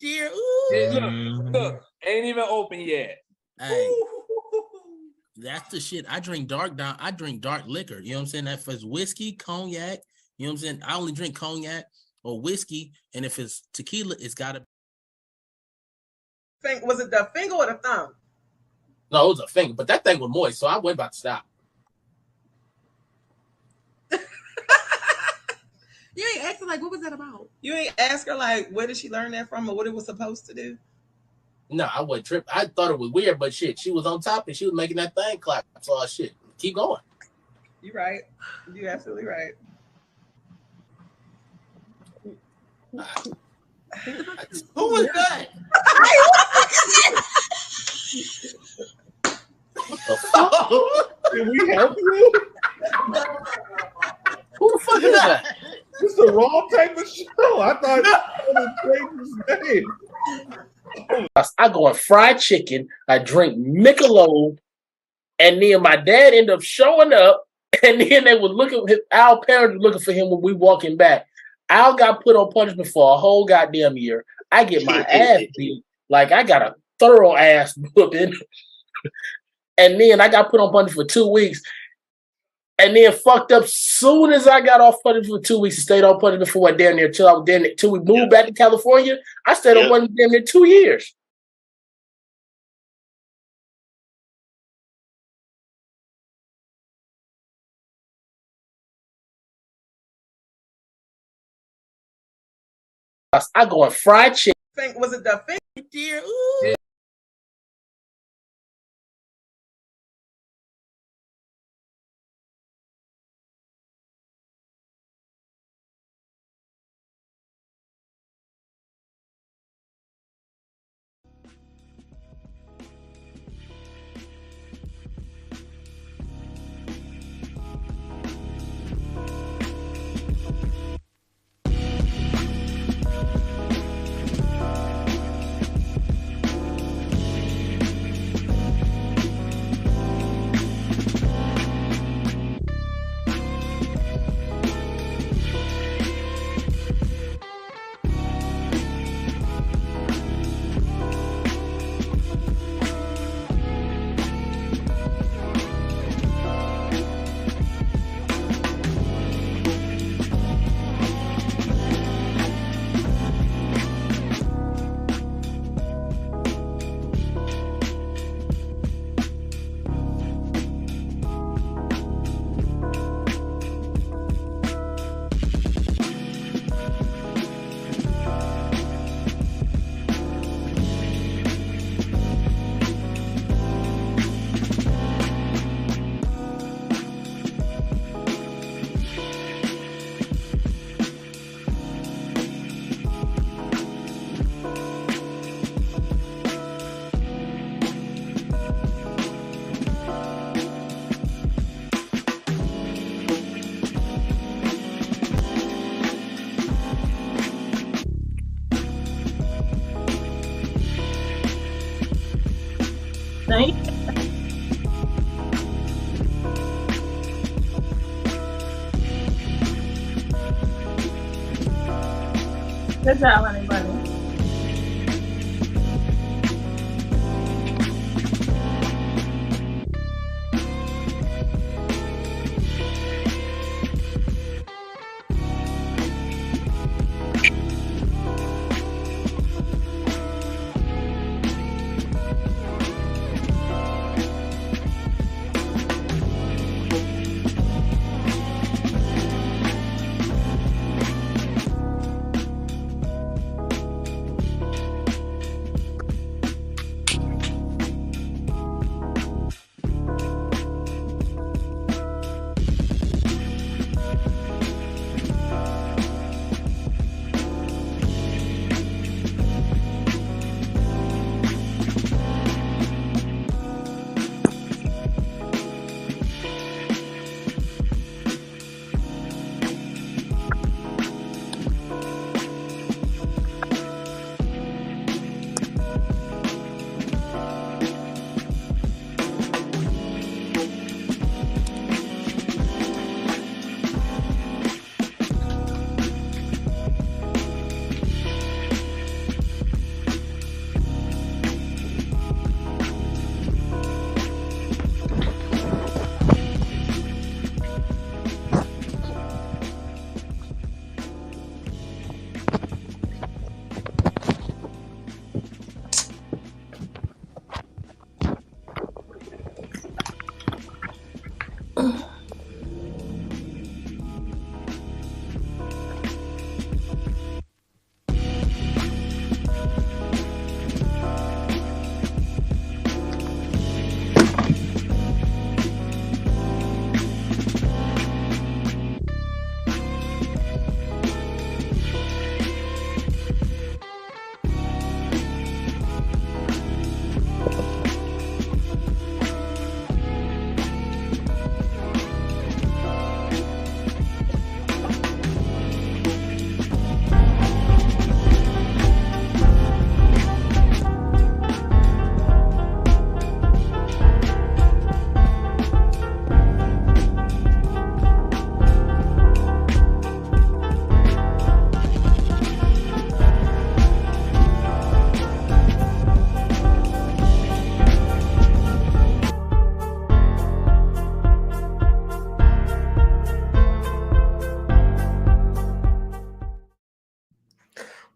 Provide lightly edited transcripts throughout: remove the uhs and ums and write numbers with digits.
dear. Look, ain't even open yet. Hey, that's the shit. I drink dark liquor. You know what I'm saying? If it's whiskey, cognac, you know what I'm saying? I only drink cognac or whiskey, and if it's tequila, it's gotta. Was it the finger or the thumb? No, it was a finger, but that thing was moist, so I went about to stop. You ain't asking like, what was that about? You ain't ask her like, where did she learn that from, or what it was supposed to do? No, I wasn't tripping. I thought it was weird, but shit, she was on top and she was making that thing clap. So shit, keep going. You're right. You're absolutely right. Who was that? Can we help you? Who the fuck is that? This is the wrong type of show. I thought I was changing his name. I go on fried chicken, I drink Michelob, and then my dad ended up showing up, and then they were looking, our parents were looking for him when we walking back. Al got put on punishment for a whole goddamn year. I get my ass beat, like I got a thorough ass whooping, and then I got put on punishment for 2 weeks, and then fucked up soon as I got off punishment for 2 weeks and stayed on punishment for what, damn near till we moved back to California. I stayed on punishment damn near 2 years. I go on fried chicken. Was it the finger? Dear. Thank you. Good job, everybody.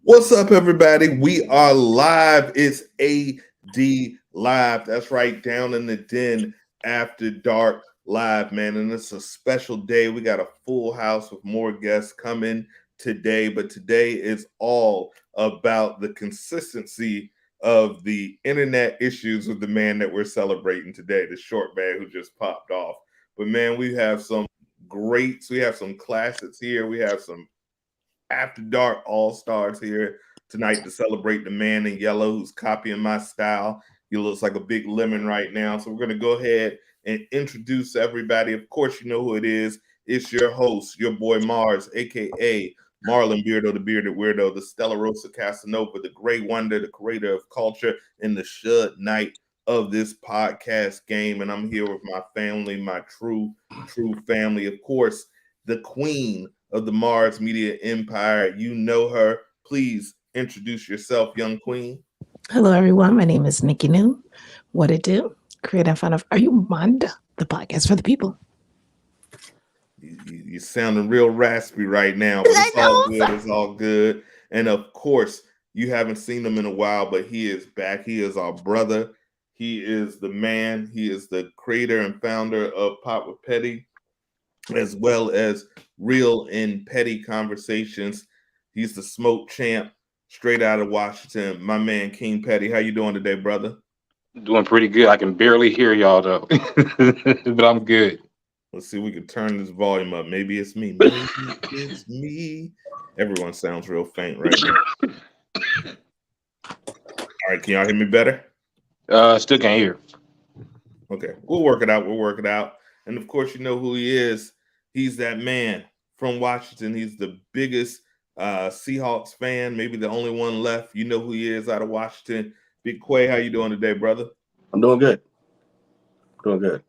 What's up, everybody? We are live. It's AD Live. That's right, Down in the Den After Dark Live, man. And it's a special day. We got a full house with more guests coming today. But today is all about the consistency of the internet issues with the man that we're celebrating today, the short man who just popped off. But man, we have some greats. We have some classics here. We have some After Dark All-Stars here tonight to celebrate the man in yellow who's copying my style. He looks like a big lemon right now. So we're going to go ahead and introduce everybody. Of course, you know who it is. It's your host, your boy Mars, a.k.a. Marlon Beardo, the Bearded Weirdo, the Stella Rosa Casanova, the Grey Wonder, the creator of culture, and the Shud Knight of this podcast game. And I'm here with my family, my true family. Of course, the queen of the Mars Media Empire. You know her. Please introduce yourself, young queen. Hello, everyone. My name is Nikki New. What it do? Create and fun of Are You Manda? The podcast for the people. You're sounding real raspy right now, but it's all good. It's all good. And of course, you haven't seen him in a while, but he is back. He is our brother. He is the man. He is the creator and founder of Pop with Petty, as well as Real and Petty Conversations. He's the smoke champ, straight out of Washington. My man, King Petty. How you doing today, brother? Doing pretty good. I can barely hear y'all though, but I'm good. Let's see if we can turn this volume up. Maybe it's me. Maybe it's me. Everyone sounds real faint right now. All right, can y'all hear me better? Still can't hear. Okay, we'll work it out. We'll work it out. And of course, you know who he is. He's that man from Washington. He's the biggest Seahawks fan, maybe the only one left. You know who he is out of Washington. Big Quay, how you doing today, brother? I'm doing good. Doing good.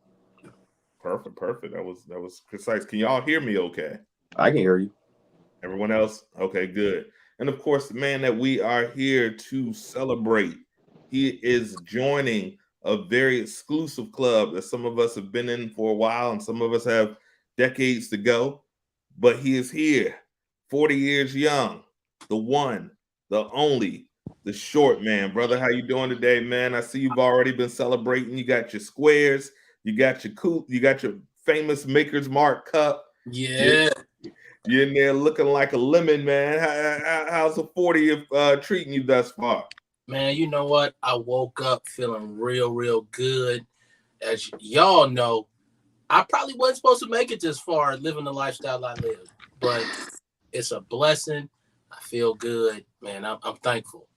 Perfect. That was precise. Can y'all hear me okay? I can hear you. Everyone else? Okay, good. And of course, the man that we are here to celebrate, he is joining a very exclusive club that some of us have been in for a while and some of us have decades to go. But he is here, 40 years young, the one, the only, the short man. Brother, how you doing today, man? I see you've already been celebrating. You got your squares, you got your coupe, you got your famous Maker's Mark cup. Yeah. You're in there looking like a lemon, man. How's the 40th treating you thus far? Man, you know what? I woke up feeling real good. As y'all know, I probably wasn't supposed to make it this far living the lifestyle I live, but it's a blessing. I feel good, man. I'm thankful.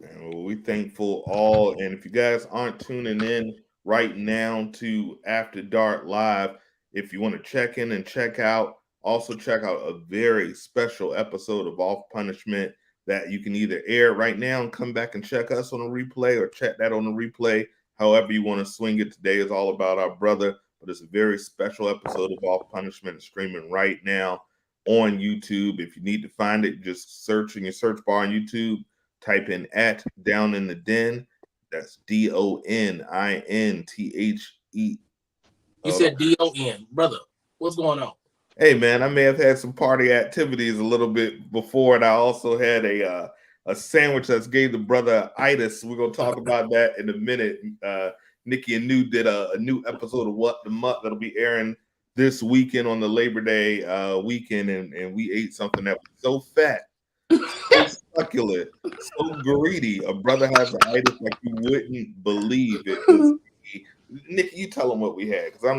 Man, well, we thankful all. And if you guys aren't tuning in right now to After Dark Live, if you want to check in and check out, also check out a very special episode of Off Punishment that you can either air right now and come back and check us on a replay or check that on the replay. However you want to swing it. Today is all about our brother, but it's a very special episode of Off Punishment streaming right now on YouTube. If you need to find it, just search in your search bar on YouTube, type in at Down in the Den. That's DONINTHE. You said DON, brother. What's going on? Hey man, I may have had some party activities a little bit before, and I also had a sandwich that's gave the brother itis. We're gonna talk about that in a minute. Nikki and New did a new episode of What the Mutt that'll be airing this weekend on the Labor Day weekend, and we ate something that was so fat, so succulent, so greedy. A brother has an itis like you wouldn't believe it. Nikki, you tell them what we had because I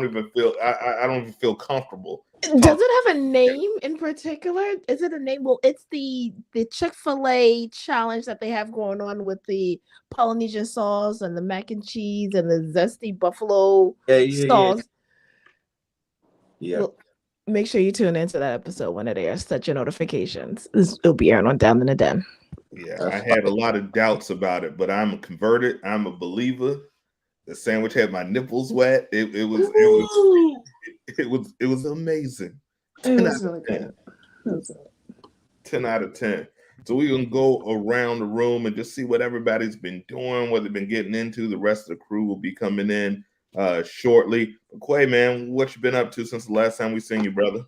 don't even feel comfortable. Does it have a name in particular? Is it a name? Well, it's the Chick-fil-A challenge that they have going on with the Polynesian sauce and the mac and cheese and the zesty buffalo sauce. Yeah. Well, make sure you tune into that episode when it airs. Set your notifications. It'll be airing on Down in the Den. Yeah, I had a lot of doubts about it, but I'm a converted. I'm a believer. The sandwich had my nipples wet. It was amazing. 10 out of 10. 10 out of 10. So we're gonna go around the room and just see what everybody's been doing, what they've been getting into. The rest of the crew will be coming in shortly. But Quay, man, what you been up to since the last time we seen you, brother?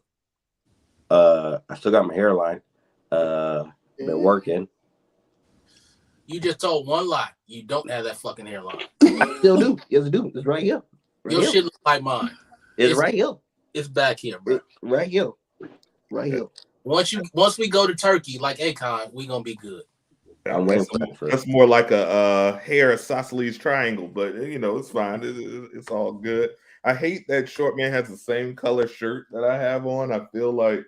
I still got my hairline. Been working. You just told one lie. You don't have that fucking hairline. Still do. Yes, I do. It's right here. Right Your here. shit look like mine. It's right here. It's back here, bro. Right here. Right here. Once we go to Turkey, like Akon, we gonna be good. I'm waiting for that. That's more like a hair isosceles triangle, but you know it's fine. It's all good. I hate that Shortman has the same color shirt that I have on. I feel like,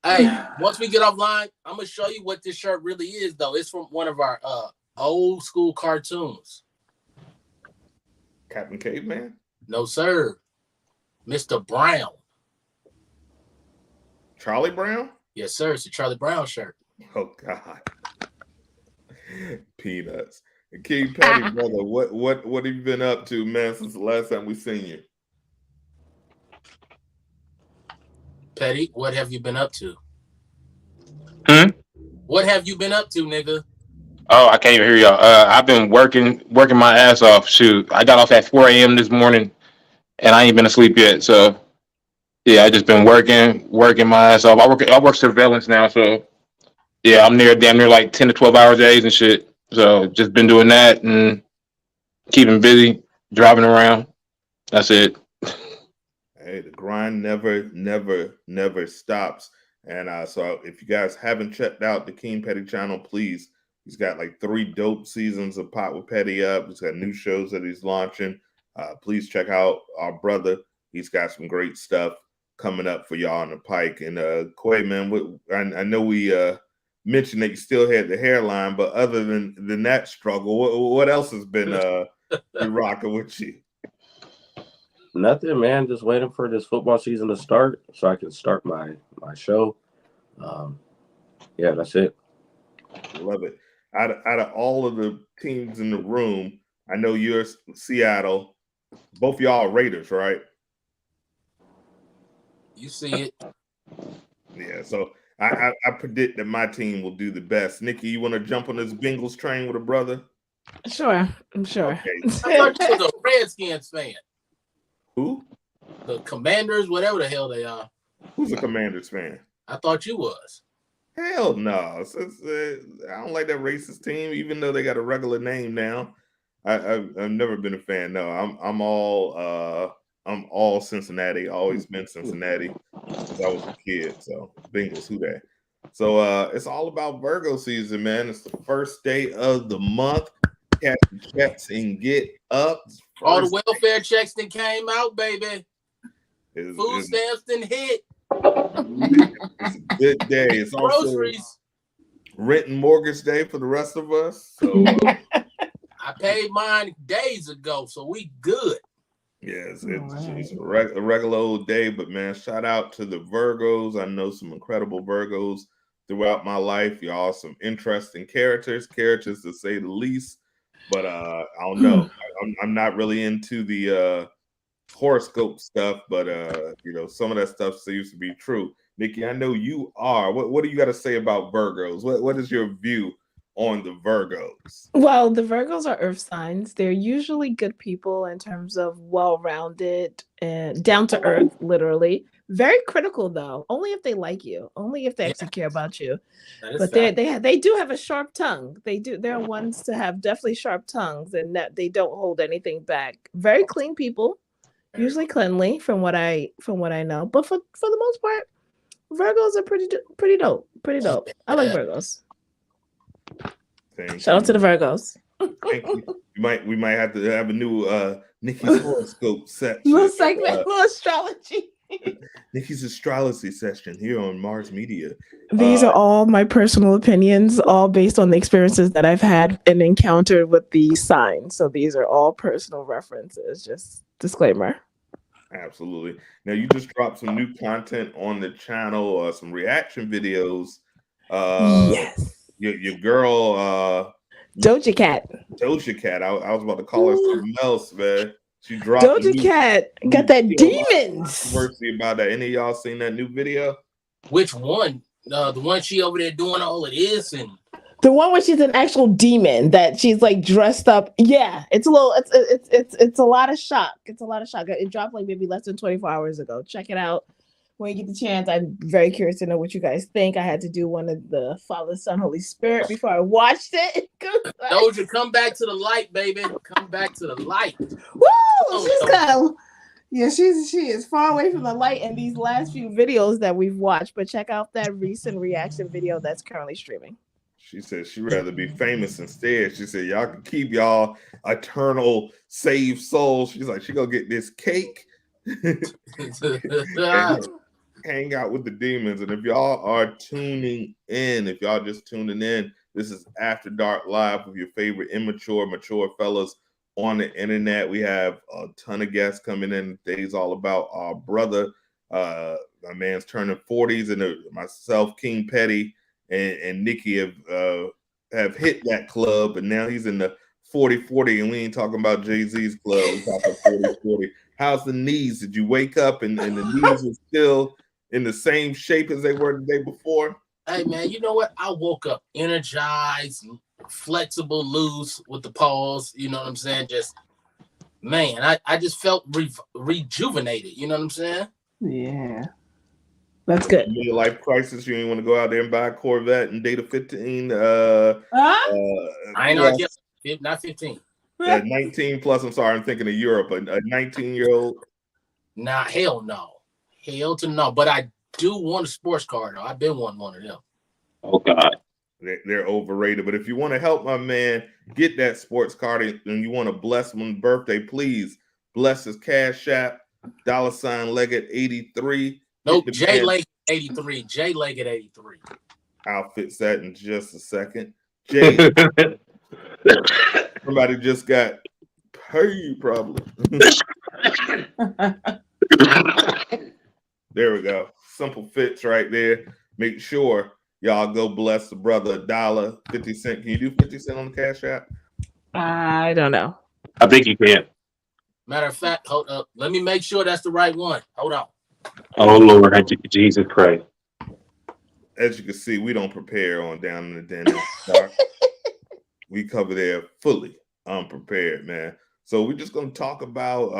hey, once we get offline, I'm gonna show you what this shirt really is. Though it's from one of our old school cartoons. Captain Caveman. No sir, Mr. Brown. Charlie Brown. Yes sir, it's a Charlie Brown shirt. Oh God. Peanuts. King Patty, brother, what have you been up to, man, since the last time we seen you? Petty, what have you been up to? What have you been up to, nigga? Oh, I can't even hear y'all. I've been working my ass off. Shoot, I got off at 4 a.m. this morning, and I ain't been asleep yet. So, yeah, I just been working my ass off. I work surveillance now, so yeah, I'm damn near like 10 to 12 hours days and shit. So, just been doing that and keeping busy, driving around. That's it. Hey, the grind never stops. And so if you guys haven't checked out the King Petty channel, please. He's got like 3 dope seasons of Pot with Petty up. He's got new shows that he's launching. Please check out our brother. He's got some great stuff coming up for y'all on the pike. And Quay, man, I know we mentioned that you still had the hairline, but other than that struggle, what else has been rocking with you? Nothing, man. Just waiting for this football season to start so I can start my show. Yeah, that's it. Love it. Out of all of the teams in the room, I know you're Seattle. Both y'all are Raiders, right? You see it. Yeah, so I predict that my team will do the best. Nikki, you want to jump on this Bengals train with a brother? Sure, I'm sure. Okay. I thought you was a Redskins fan. Who? The Commanders, whatever the hell they are. Who's a Commanders fan? I thought you was. Hell no. I don't like that racist team, even though they got a regular name now. I've never been a fan. No, I'm all Cincinnati. Always been Cincinnati since I was a kid. So Bengals, who that? So it's all about Virgo season, man. It's the first day of the month. Cash the checks and get up. All the welfare checks that came out, baby. Food stamps didn't hit. It's a good day. It's also Groceries. Rent and mortgage day for the rest of us. So I paid mine days ago, so we good. yes, it's a regular old day, but man, shout out to the Virgos. I know some incredible Virgos throughout my life. Y'all some interesting characters to say the least. But I don't know. I'm not really into the horoscope stuff, but some of that stuff seems to be true. Nikki, I know you are. What do you got to say about Virgos? What is your view on the Virgos? Well, the Virgos are earth signs. They're usually good people in terms of well-rounded and down to earth, literally. Very critical though, only if they like you, only if they actually care about you. But they do have a sharp tongue. They do. They're ones to have definitely sharp tongues, and that they don't hold anything back. Very clean people, usually cleanly from what I know. But for the most part, Virgos are pretty dope. Pretty dope. I like Virgos. Shout out to the Virgos. Thank you. We might have to have a new Nikki's horoscope section. Little segment, little astrology. Nikki's astrology session here on Mars Media. These are all my personal opinions, all based on the experiences that I've had and encountered with these signs. So these are all personal references. Just disclaimer. Absolutely. Now you just dropped some new content on the channel, some reaction videos. Yes. Your girl, Doja Cat. I was about to call her something else, man. She dropped Doja Cat got that demons. Controversy about that. Any of y'all seen that new video? Which one? The one she over there doing all of this and the one where she's an actual demon that she's like dressed up. Yeah, it's a lot of shock. It's a lot of shock. It dropped like maybe less than 24 hours ago. Check it out. when you get the chance. I'm very curious to know what you guys think. I had to do one of the Father, Son, Holy Spirit before I watched it. Doja, come back to the light, baby. Come back to the light. Woo! She's kind of, yeah, she is far away from the light in these last few videos that we've watched. But check out that recent reaction video that's currently streaming. She said she'd rather be famous instead. She said y'all can keep y'all eternal saved souls. She's like, she gonna get this cake and hang out with the demons. And if y'all are tuning in, if y'all just tuning in, this is After Dark Live with your favorite mature fellas on the internet. We have a ton of guests coming in. Today's all about our brother. My man's turning 40s, and myself, King Petty, and Nikki have hit that club, and now he's in the 40-40, and we ain't talking about Jay-Z's club. We're talking 40-40. How's the knees? Did you wake up and the knees are still in the same shape as they were the day before? Hey, man, you know what? I woke up energized, flexible, loose with the pause. You know what I'm saying? Just, man, I just felt rejuvenated. You know what I'm saying? Yeah. That's good. Midlife crisis. You ain't want to go out there and buy a Corvette and date a 15. I ain't know. Not 15. 19 plus. I'm sorry. I'm thinking of Europe. A 19-year-old. Nah, hell no. Hell to no. But I do want a sports car, though. I've been wanting one of them. Oh, God. They're overrated. But if you want to help my man get that sports car and you want to bless him on birthday, please bless his Cash App, $Leggett83. Nope, J Leggett 83. J Leggett 83. I'll fix that in just a second. Jay, somebody just got paid, probably. There we go. Simple fits right there. Make sure y'all go bless the brother $1.50. Can you do 50 cents on the Cash App? I don't know. I think you can. Matter of fact, hold up. Let me make sure that's the right one. Hold on. Oh, Lord, Jesus Christ. As you can see, we don't prepare on Down in the Den. We cover there fully unprepared, man. So we're just going to talk about,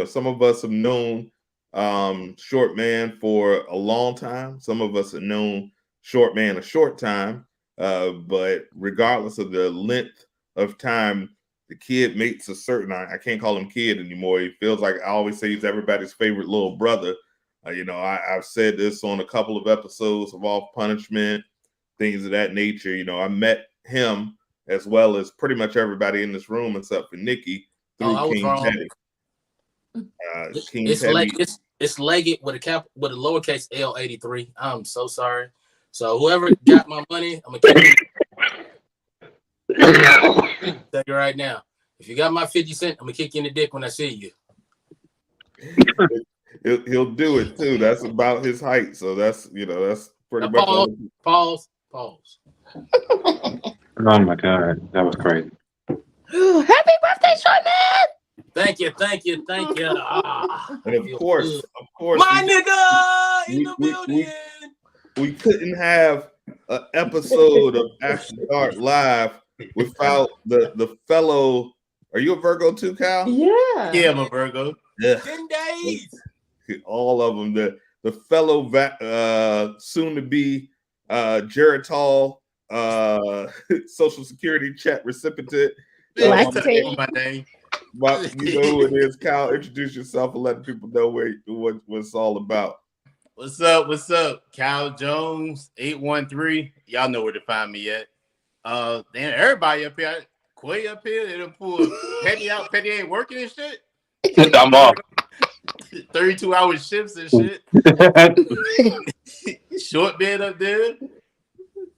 some of us have known Shortman for a long time. Some of us have known Shortman a short time. But regardless of the length of time, the kid makes a certain, I can't call him kid anymore. He feels like, I always say he's everybody's favorite little brother. I've said this on a couple of episodes of Off Punishment, things of that nature. I met him as well as pretty much everybody in this room except for Nikki through King Petty. It's Leggett with a lowercase L 83. I'm so sorry. So whoever got my money, I'm gonna kick you. Tell you right now. If you got my 50 cents, I'm gonna kick you in the dick when I see you. He'll do it too. That's about his height. So that's pretty much. Pause. Oh my God, that was crazy. Happy birthday, Shortman! Thank you. And of course, my nigga in the building. We couldn't have an episode of After Dark Live without the fellow. Are you a Virgo too, Cal? Yeah, I'm a Virgo. Yeah. 10 days. All of them. The fellow soon to be Geritol Social Security check recipient. My name. But you know who it is, Kyle. Introduce yourself and let people know what it's all about. What's up? Cal Jones, 813. Y'all know where to find me at. Damn, everybody up here. Quay up here. They done pull Petty out. Petty ain't working and shit. I'm off. 32-hour shifts and shit. Short bed up there.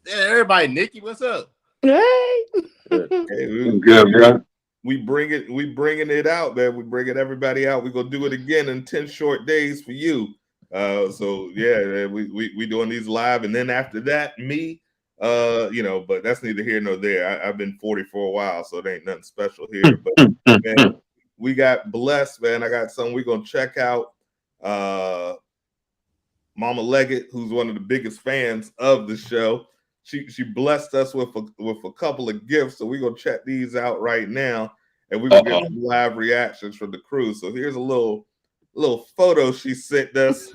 Yeah, everybody, Nikki, what's up? Hey. Good, bro. We bringing it out, man. We bringing everybody out. We're gonna do it again in 10 short days for you. So yeah, we doing these live, and then after that, me, but that's neither here nor there. I've been 40 for a while, so it ain't nothing special here. But man, we got blessed, man. I got something we're gonna check out. Mama Leggett, who's one of the biggest fans of the show, she blessed us with a couple of gifts. So we're gonna check these out right now, and we're gonna get some live reactions from the crew. So here's a little little photo she sent us.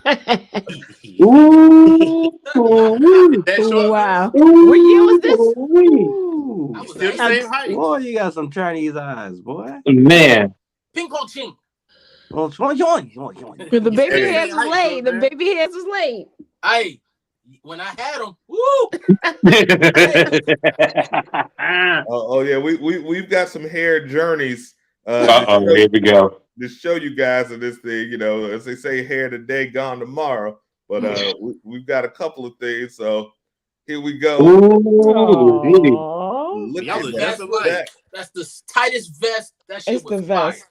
Ooh, That short. Wow. What year was this? Ooh. You still the same height. Boy, you got some Chinese eyes, boy. Man. Ping pong ching. Oh, The baby Hey. hairs was late. The baby hairs was late. Hey, when I had them, woo! Oh yeah, we've got some hair journeys. Here we go. To show you guys of this thing, you know, as they say, hair today, gone tomorrow. But we've got a couple of things, so here we go. Aww. Look Y'all at look that. just alike. That's the tightest vest. That shit It's was the vest. fire.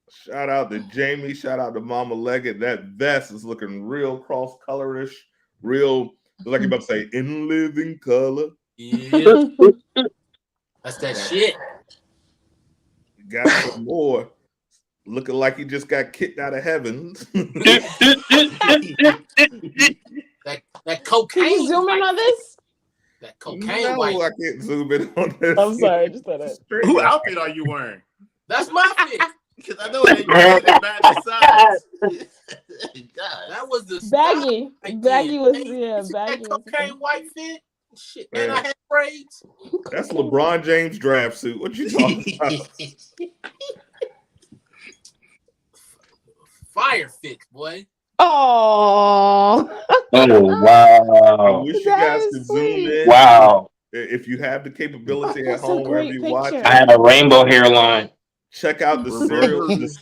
Shout out to Jamie. Shout out to Mama Leggett. That vest is looking real cross colorish, real. Like you about to say, in living color. Yeah, that's that shit. Got some more. Looking like he just got kicked out of heaven. that cocaine. Can you zoom in on this? That cocaine No, white. I can't zoom in on this. I'm sorry, I just thought it. Who outfit are you wearing? That's my fit. Because I know they bad size. God. That was the Baggy. style. Baggy was, Hey, yeah, you see baggy that was the cocaine thing. white fit. Shit, Man. and I had braids. That's LeBron James draft suit. What you talking about? Fire fix, boy. Oh. Oh, I wow. wish you That guys is could zoom sweet. in. Wow. If you have the capability at That's a home, wherever great you watch picture. it, I had a rainbow hairline. check out the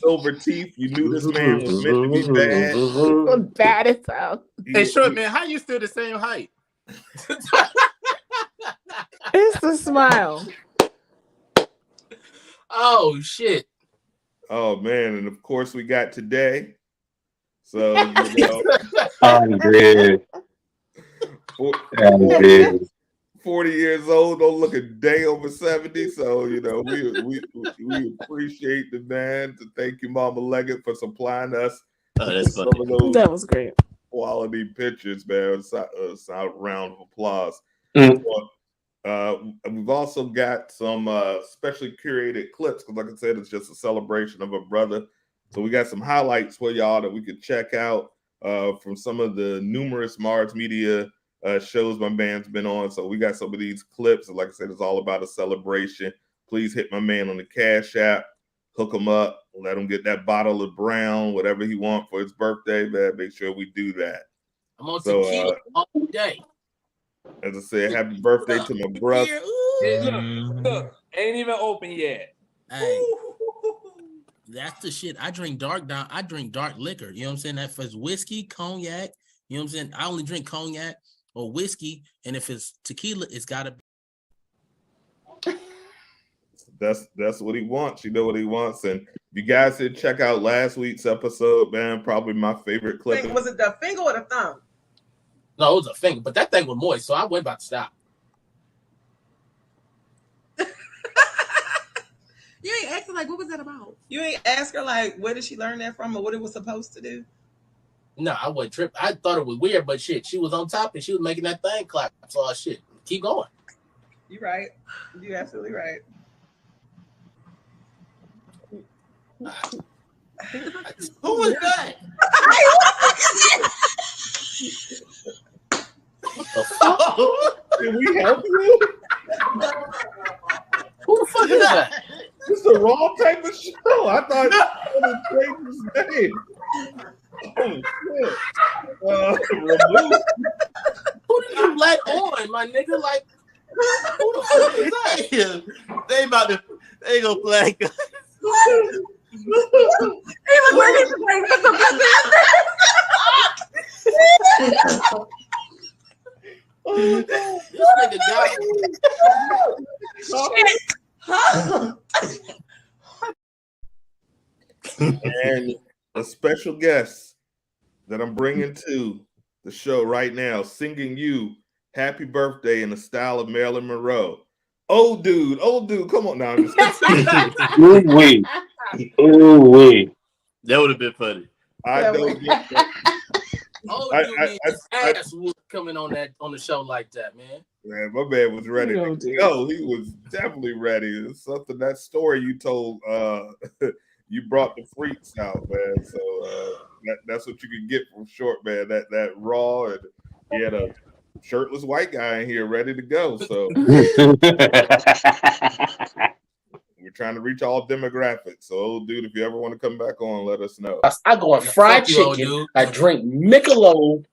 silver teeth. You knew this man was meant to be bad. Bad as hell. Hey, short man, how you still the same height? It's the smile. Oh shit. Oh man, and of course we got today. So you know, I'm dead. I'm dead. 40 years old, don't look a day over 70. So you know, we appreciate the man. To thank you, Mama Leggett, for supplying us that's some of those That was great. quality pictures, man. A round of applause. Mm. We've also got some specially curated clips because, like I said, it's just a celebration of a brother. So we got some highlights for y'all that we could check out from some of the numerous Mars Media shows my band's been on. So we got some of these clips. And like I said, it's all about a celebration. Please hit my man on the Cash App, hook him up, let him get that bottle of Brown, whatever he wants for his birthday, man. Make sure we do that. I'm on tequila all day. As I said, happy birthday to my brother. Look, ain't even open yet. Hey, that's the shit. I drink dark liquor. You know what I'm saying? That for whiskey, cognac. You know what I'm saying? I only drink cognac or whiskey, and if it's tequila, it's gotta be. That's what he wants. You know what he wants. And you guys did check out last week's episode, man. Probably my favorite clip. Was it the finger or the thumb? No, it was a finger, but that thing was moist, so I went about to stop. You ain't asking like, what was that about? You ain't ask her like, where did she learn that from, or what it was supposed to do? No, I wasn't tripping. I thought it was weird, but shit, she was on top and she was making that thing clap. So shit, keep going. You right. You absolutely right. Who was that? Did we help you? Who the fuck is that? This is the wrong type of show. I thought it was Jason's name. Oh shit. Who did you let on, my nigga? Like, who the fuck is that? They gonna flag us. He was ready to play with some Oh my God. This nigga got And a special guest that I'm bringing to the show right now, singing you happy birthday in the style of Marilyn Monroe. Old dude, come on now. Ooh-wee. Ooh-wee. That would have been funny. I don't get that. Oh, dude, his ass was coming on the show like that, man. Man, my man was ready to go. He was definitely ready. It's something, that story you told you brought the freaks out, man. So that's what you can get from Short, man. That raw, and he had a shirtless white guy in here ready to go. So we're trying to reach all demographics. So, old dude, if you ever want to come back on, let us know. I go on fried Fuck you, old chicken. dude. I drink Michelob,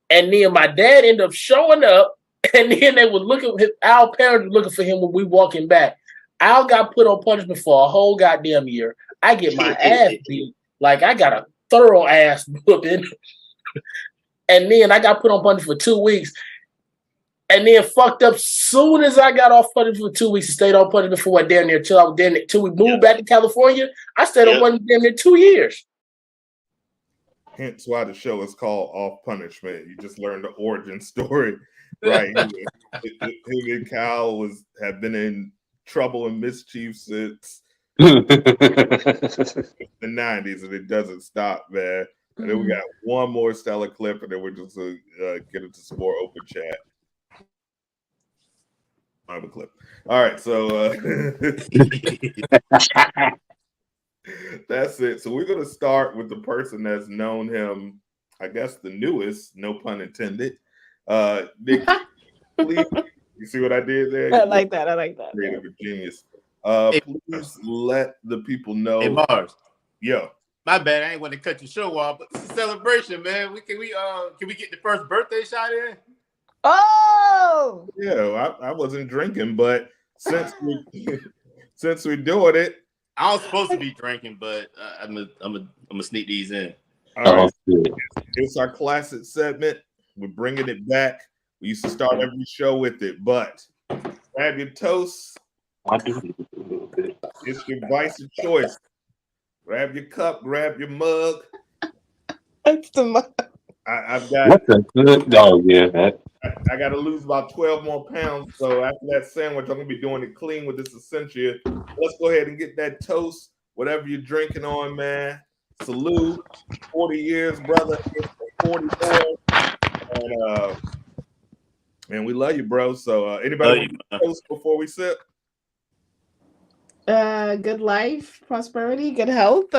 and then my dad ended up showing up, and then they were looking. Our parents were looking for him when we walking back. Al got put on punishment for a whole goddamn year. I get my ass beat, like I got a thorough ass whooping, and then I got put on punishment for 2 weeks. And then fucked up soon as I got off punishment for 2 weeks. Stayed on punishment for what, damn near till we moved back to California. I stayed on punishment damn near 2 years. Hence why the show is called Off Punishment. You just learned the origin story, right? Him and Kyle have been in trouble and mischief since the 90s, and it doesn't stop, man. And then we got one more stellar clip, and then we're just gonna get into some more open chat. I have a clip. All right, so that's it. So we're gonna start with the person that's known him, I guess the newest, no pun intended. Nick, please, you see what I did there? I like that. Creative genius. Please let the people know. Hey Mars. Yo. My bad, I ain't want to cut your show off, but it's a celebration, man. Can we get the first birthday shot in? Oh yeah, I wasn't drinking, but since we're doing it, I was supposed to be drinking, but I'm gonna sneak these in. All right, it's our classic segment. We're bringing it back. We used to start every show with it, but grab your toast. It's your vice of choice. Grab your cup, grab your mug. That's the mug. I've got. That's a good dog, yeah. I got to lose about 12 more pounds. So after that sandwich, I'm gonna be doing it clean with this Essentia. Let's go ahead and get that toast. Whatever you're drinking on, man. Salute. 40 years, brother. 44. And we love you, bro. So anybody want to toast before we sip? Good life, prosperity, good health,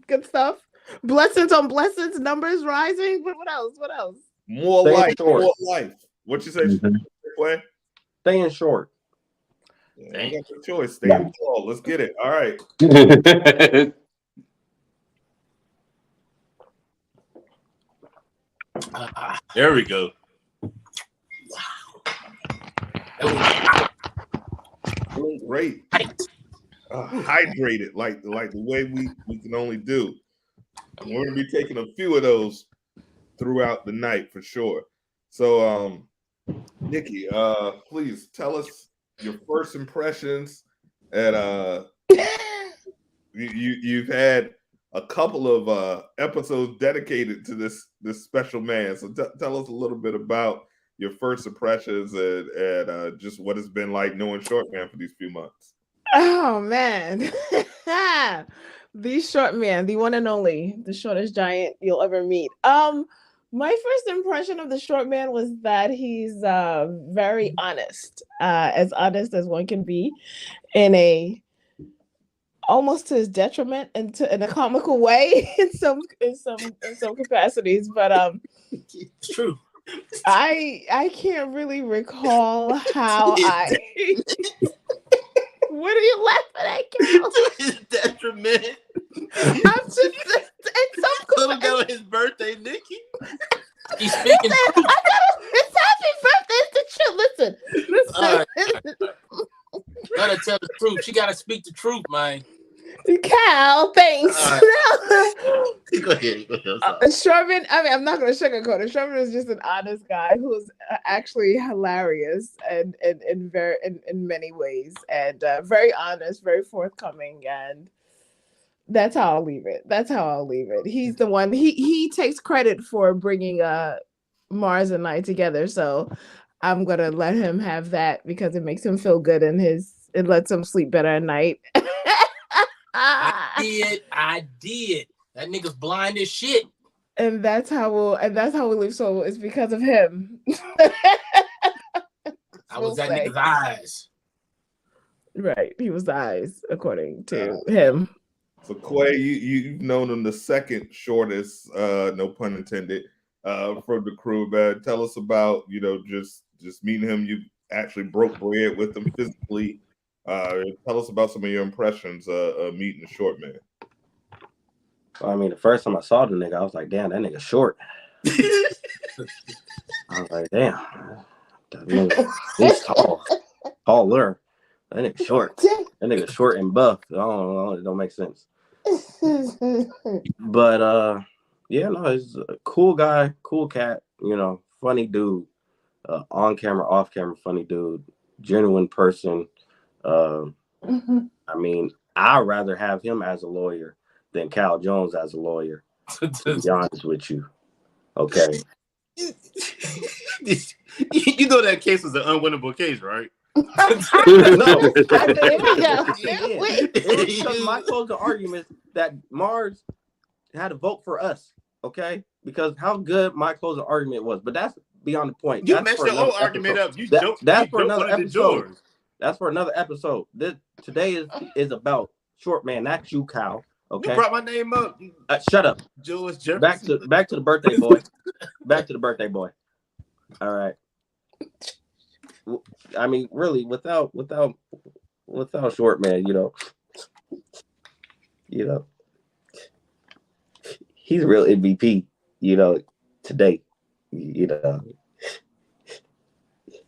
good stuff. Blessings on blessings, numbers rising. What else? More life, more life. What you say? Staying short. Yeah, you got your choice. Stay in tall. Let's get it. All right. There we go. Great. Hydrated, like the way we can only do. We're gonna be taking a few of those throughout the night for sure. So, Nikki, please tell us your first impressions. And you've had a couple of episodes dedicated to this special man. So tell us a little bit about your first impressions and just what it's been like knowing Shortman for these few months. Oh man. The Shortman, the one and only, the shortest giant you'll ever meet. My first impression of the Shortman was that he's very honest, as honest as one can be, in a almost to his detriment and in a comical way in some capacities. But it's true. I can't really recall how I. What are you laughing at, Cal? His detriment. I'm just it's so little guy on his birthday, Nikki. He's speaking. It's happy birthday. It's the truth. Listen. Gotta tell the truth. She gotta speak the truth, man. Cal, thanks. Go ahead. Shortman, I mean, I'm not going to sugarcoat it. Shortman is just an honest guy who's actually hilarious and in many ways, and very honest, very forthcoming, and that's how I'll leave it. He's the one. He takes credit for bringing Mars and I together, so I'm gonna let him have that because it makes him feel good and it lets him sleep better at night. I did. That nigga's blind as shit. And that's how we live. So it's because of him. I was that nigga's eyes. Right. He was the eyes, according to him. So Quay, you've known him the second shortest, no pun intended, from the crew, man. Tell us about, just meeting him. You actually broke bread with him physically. Tell us about some of your impressions of meeting the short man. Well, I mean, the first time I saw the nigga, I was like, damn, that nigga short. I was like, damn, that nigga, he's tall. Taller. That nigga short. That nigga short and buff. I don't know. It don't make sense. But yeah, no, he's a cool guy, cool cat. Funny dude. On camera, off camera, funny dude. Genuine person. I mean, I'd rather have him as a lawyer than Cal Jones as a lawyer. To be honest with you. Okay. You know that case was an unwinnable case, right? No, it was because my closing argument that Mars had to vote for us, okay? Because how good my closing argument was, but that's beyond the point. You messed your own argument up. That's for another episode. That's for another episode. Today is about Shortman. That's you, Cal. Okay. You brought my name up. Shut up. Julius Jefferson. Back to the birthday boy. Back to the birthday boy. All right. I mean, really, without Shortman, he's a real MVP. Today,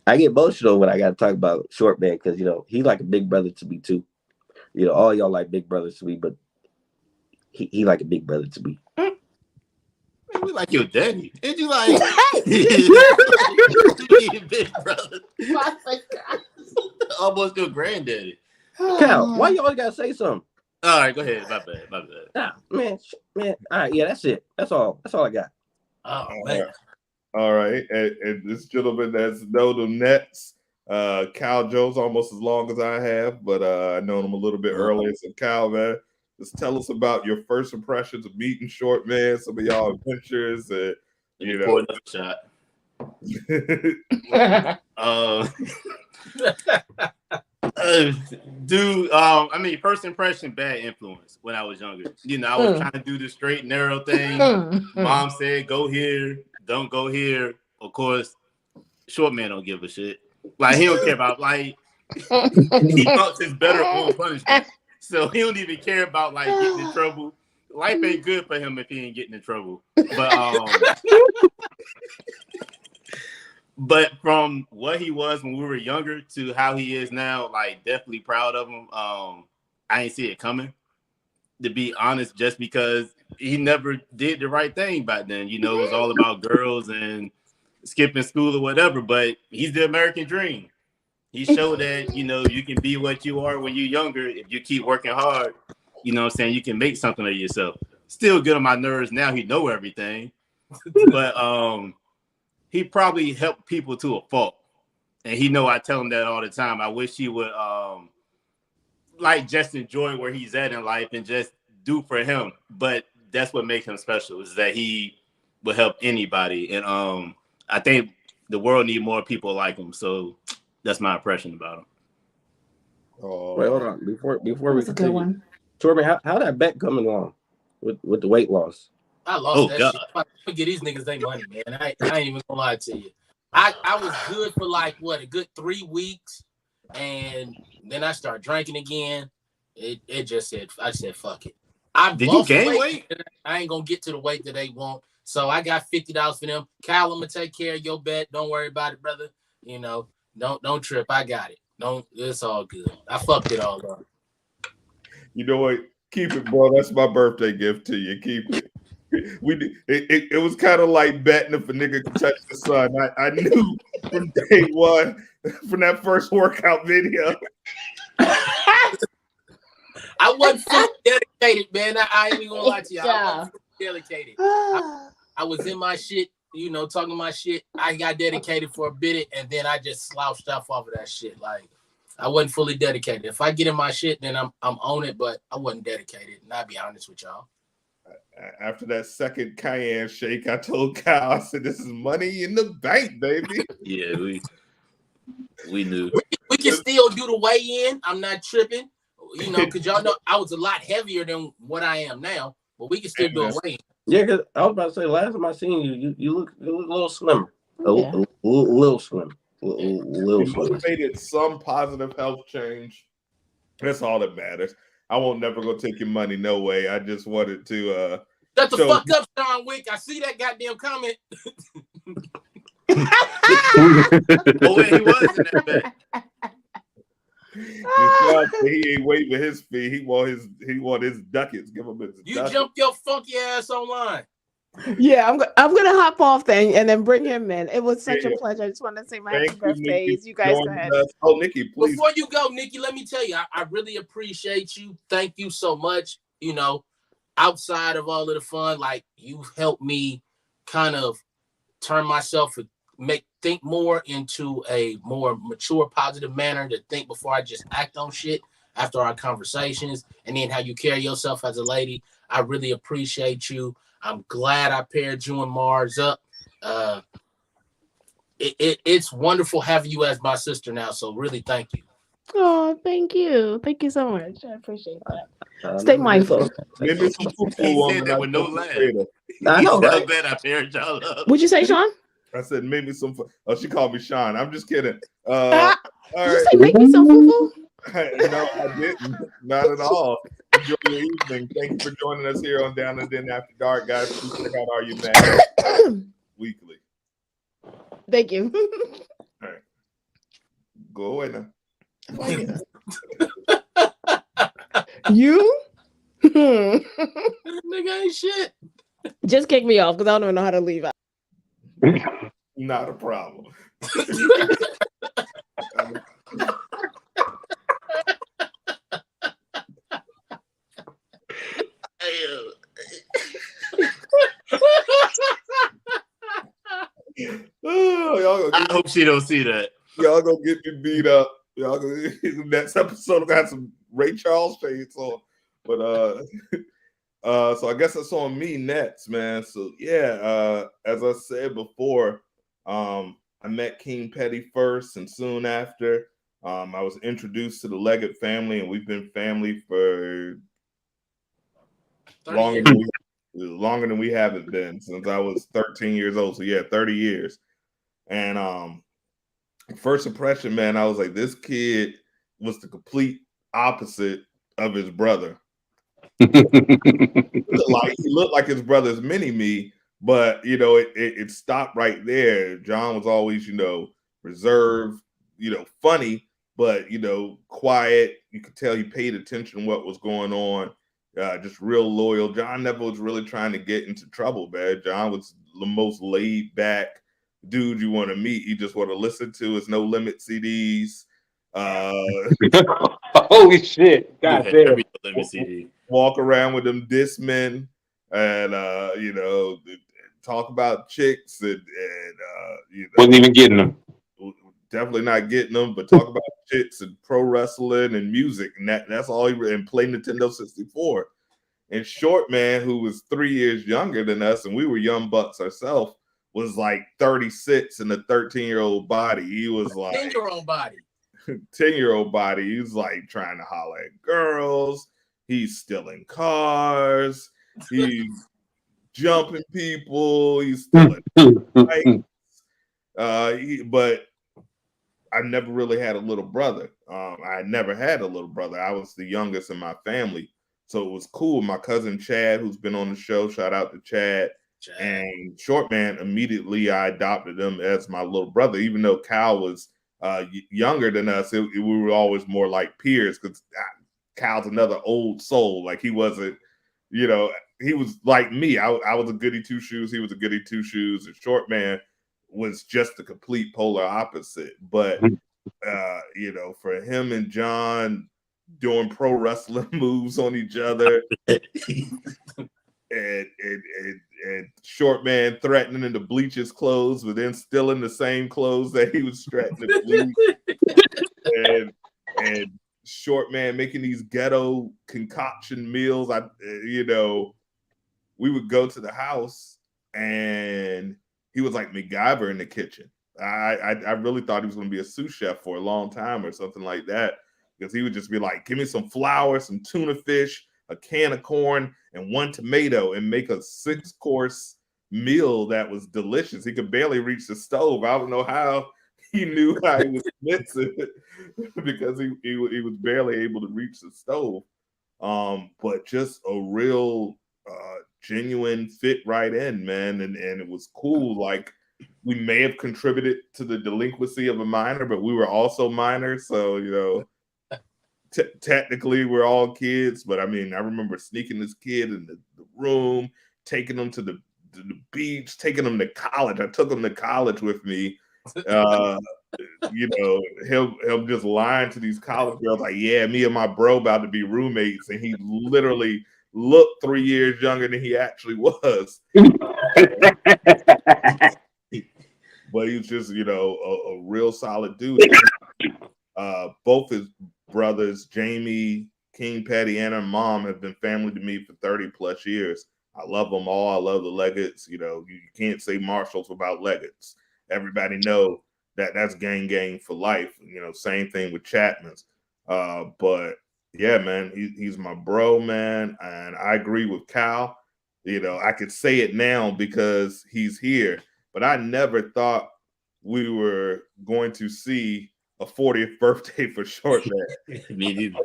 I get emotional when I got to talk about Shortman because he's like a big brother to me too. All y'all like big brothers to me, but he like a big brother to me. We like your daddy. Ain't you like big brother? Almost your granddaddy. Cal, why you always gotta say something? All right, go ahead. My bad. Nah, man. All right, yeah, that's it. That's all I got. Oh man. All right, and this gentleman that's known the Nets, Cal Jones, almost as long as I have, but I known him a little bit earlier. So Cal, man, just tell us about your first impressions of meeting Shortman, some of y'all adventures, and pour another shot. Dude, I mean, first impression, bad influence when I was younger. I was trying to do the straight narrow thing. Mom said, go here, don't go here. Of course, Shortman don't give a shit. Like, he don't care about, like, he thought it's better on punishment. So he don't even care about, like, getting in trouble. Life ain't good for him if he ain't getting in trouble. But from what he was when we were younger to how he is now, like, definitely proud of him. I ain't see it coming, to be honest, just because he never did the right thing back then. It was all about girls and skipping school or whatever, but he's the American dream. He showed that, you can be what you are when you're younger. If you keep working hard, what I'm saying, you can make something of yourself. Still good on my nerves now. He know everything. But he probably helped people to a fault. And I tell him that all the time. I wish he would just enjoy where he's at in life and just do for him. But that's what makes him special, is that he will help anybody. And I think the world needs more people like him. So that's my impression about him. Oh. Wait, hold on. Before we continue, Shortman, how that bet coming along with the weight loss? I lost that shit. I forget these niggas their money, man. I ain't even gonna lie to you. I was good for like a good 3 weeks, and then I started drinking again. It just said, I said fuck it. Did you gain weight? I ain't gonna get to the weight that they want. So I got $50 for them. Cal, I'm gonna take care of your bet. Don't worry about it, brother. Don't trip. I got it. It's all good. I fucked it all up. You know what? Keep it, bro. That's my birthday gift to you. Keep it. It was kind of like betting if a nigga could touch the sun. I knew from day one, from that first workout video. I wasn't fully dedicated, man. I ain't even gonna lie to you. I wasn't fully dedicated. I was in my shit, talking my shit. I got dedicated for a bit, and then I just slouched off of that shit. Like, I wasn't fully dedicated. If I get in my shit, then I'm on it, but I wasn't dedicated. And I'll be honest with y'all. After that second cayenne shake, I told Kyle, I said, this is money in the bank, baby. Yeah, we knew. We can still do the weigh-in. I'm not tripping. you know, because y'all know I was a lot heavier than what I am now, but we can still do a weigh-in. Yeah, because I was about to say, last time I seen you look a little slimmer. Yeah. A little slim. Little You slim. motivated some positive health change. That's all that matters. I won't never go take your money, no way. I just wanted to Shut the show fuck up, Sean Wick. I see that goddamn comment. Oh, wait, he was in that bet. He ain't waving his fee. He want his ducats. Give him his You ducats. jumped your funky ass online. Yeah, I'm gonna hop off then and then bring him in. It was such Yeah. a pleasure. I just want to say my Thank happy you, Nikki, birthdays. You for guys go joining ahead. us. Oh, Nikki, please. Before you go, Nikki, let me tell you, I really appreciate you. Thank you so much. You know, outside of all of the fun, like you've helped me kind of turn myself think more into a more mature, positive manner to think before I just act on shit after our conversations, and then how you carry yourself as a lady. I really appreciate you. I'm glad I paired you and Mars up. It's wonderful having you as my sister now. So really, thank you. Oh, thank you. Thank you so much. I appreciate that. Stay mindful. Maybe some He football said that with no laugh. I know, He said, right? I'm glad I paired y'all up. What'd you say, Sean? I said maybe some. Oh, she called me Sean. I'm just kidding. All Did right. you say make me some fufu? No, I didn't. Not at all. Enjoy your evening. Thank you for joining us here on Down and Then After Dark, guys. Please check out Are You Mad weekly. Thank you. All right. Go away now. You? Nigga ain't shit. Just kick me off because I don't even know how to leave out. Not a problem. Oh, I hope she don't see that. Y'all gonna get me beat up. Y'all gonna next episode got some Ray Charles shades on. But so I guess that's on me next, man. So yeah, as I said before, I met King Petty first, and soon after, I was introduced to the Leggett family, and we've been family for longer than we haven't been since I was 13 years old. So yeah, 30 years. And first impression, man, I was like, this kid was the complete opposite of his brother. He looked like his brother's mini-me, but you know, it stopped right there. John was always, you know, reserved, you know, funny, but you know, quiet. You could tell he paid attention to what was going on. Just real loyal. John never was really trying to get into trouble, man. John was the most laid back dude you want to meet. You just want to listen to his No Limit CDs. Holy shit! God damn. Walk around with them dismen and you know, talk about chicks and you know, Wasn't even getting them. definitely not getting them, but talk about chicks and pro wrestling and music, and that's all he and play Nintendo 64. And Shortman, who was 3 years younger than us, and we were young bucks ourselves, was like 36 in a 13-year-old body. He was like 10-year-old body. 10-year-old body. He's like trying to holler at girls. He's stealing cars. He's jumping people. He's stealing bikes. But I never really had a little brother. I never had a little brother. I was the youngest in my family. So it was cool. My cousin Chad, who's been on the show, shout out to Chad. And Shortman, immediately I adopted him as my little brother, even though Kyle was younger than us. We were always more like peers because Kyle's another old soul. Like he wasn't, you know, he was like me. I was a goody two shoes. He was a goody two shoes. And Shortman was just the complete polar opposite. But you know, for him and John doing pro wrestling moves on each other, and Shortman threatening to bleach his clothes, but then still in the same clothes that he was threatening to bleach, and Shortman making these ghetto concoction meals. You know, we would go to the house and he was like MacGyver in the kitchen. I really thought he was going to be a sous chef for a long time or something like that. because he would just be like, give me some flour, some tuna fish, a can of corn, and 1 tomato, and make a 6-course meal that was delicious. He could barely reach the stove. I don't know how he knew how he was mixing it because he was barely able to reach the stove. But just a real genuine fit right in, man. And it was cool. Like, we may have contributed to the delinquency of a minor, but we were also minors. So, you know, technically we're all kids. But I mean, I remember sneaking this kid in the room, taking him to the beach, taking him to college. I took him to college with me. You know, him just lying to these college girls like, yeah, me and my bro about to be roommates, and he literally looked 3 years younger than he actually was. But he's just, you know, a real solid dude. Both his brothers, Jamie, King Petty, and her mom, have been family to me for 30 plus years. I love them all. I love the Leggetts. You know, you can't say Marshalls without Leggetts. Everybody know that's gang for life. You know, same thing with Chapman's. But yeah, man, he's my bro, man. And I agree with Cal. You know, I could say it now because he's here, but I never thought we were going to see a 40th birthday for Shortman. Me neither.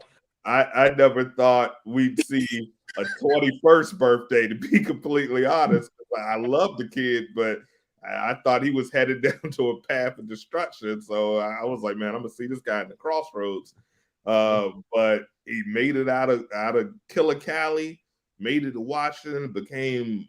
I never thought we'd see a 21st birthday, to be completely honest. I love the kid, but I thought he was headed down to a path of destruction. So I was like, man, I'm gonna see this guy in the crossroads. But he made it out of Killer Cali, made it to Washington, became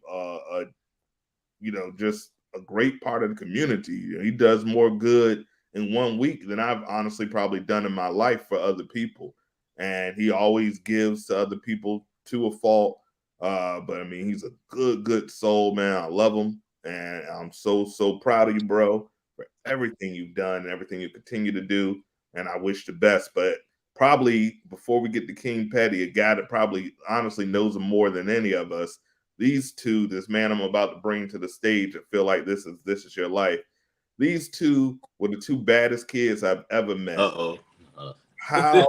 you know, just a great part of the community. He does more good in 1 week than I've honestly probably done in my life for other people. And he always gives to other people to a fault. But I mean, he's a good soul, man. I love him. And I'm so proud of you, bro, for everything you've done and everything you continue to do. And I wish the best. But probably before we get to King Petty, a guy that probably honestly knows him more than any of us, these two, this man I'm about to bring to the stage, I feel like this is your life. These two were the two baddest kids I've ever met. How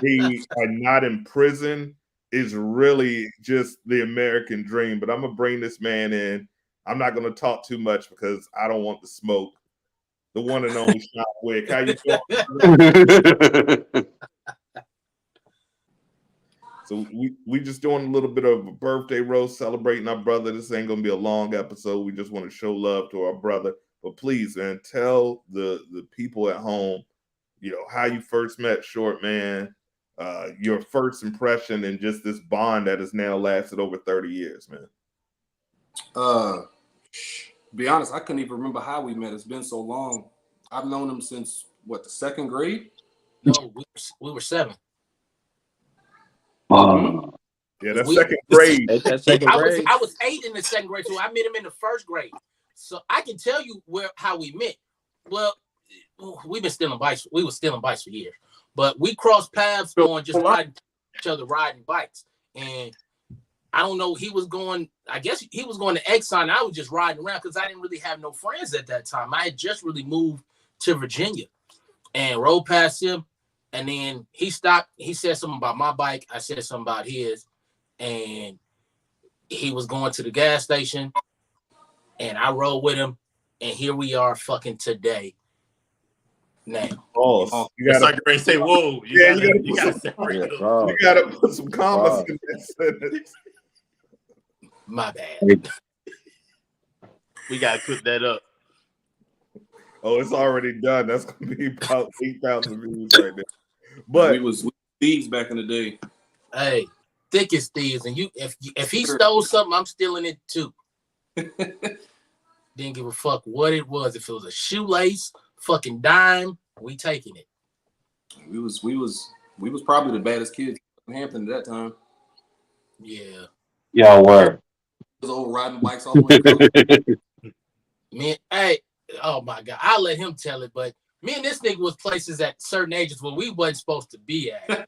they are not in prison is really just the American dream. But I'm gonna bring this man in. I'm not gonna talk too much because I don't want the smoke. The one and only Sean Wick. How you doing? So we just doing a little bit of a birthday roast, celebrating our brother. This ain't gonna be a long episode. We just want to show love to our brother. But please, man, tell the people at home, you know, how you first met Shortman, your first impression, and just this bond that has now lasted over 30 years, man. Be honest, I couldn't even remember how we met. It's been so long. I've known him since what, the 2nd grade? No, we were 7. Yeah, that's 2nd grade. That's 2nd grade. I was 8 in the 2nd grade, so I met him in the 1st grade. So I can tell you how we met. Well, we've been stealing bikes. We were stealing bikes for years, but we crossed paths on just riding each other, riding bikes. And I don't know, he was going, I guess he was going to Exxon. I was just riding around because I didn't really have no friends at that time. I had just really moved to Virginia and rode past him. And then he stopped. He said something about my bike. I said something about his. And he was going to the gas station. And I rode with him. And here we are fucking today. Now. Oh, you gotta say, whoa. You gotta separate them. You gotta put some commas in that sentence. My bad. We gotta put that up. Oh, it's already done. That's gonna be about 8,000 views right there. But we was thieves back in the day. Hey, thick as thieves, and if he stole something, I'm stealing it too. Didn't give a fuck what it was. If it was a shoelace, fucking dime, we taking it. We was probably the baddest kids in Hampton at that time. Yeah. Y'all were. Those old riding bikes all the way through. Man, hey, oh my God, I'll let him tell it, but me and this nigga was places at certain ages where we wasn't supposed to be at.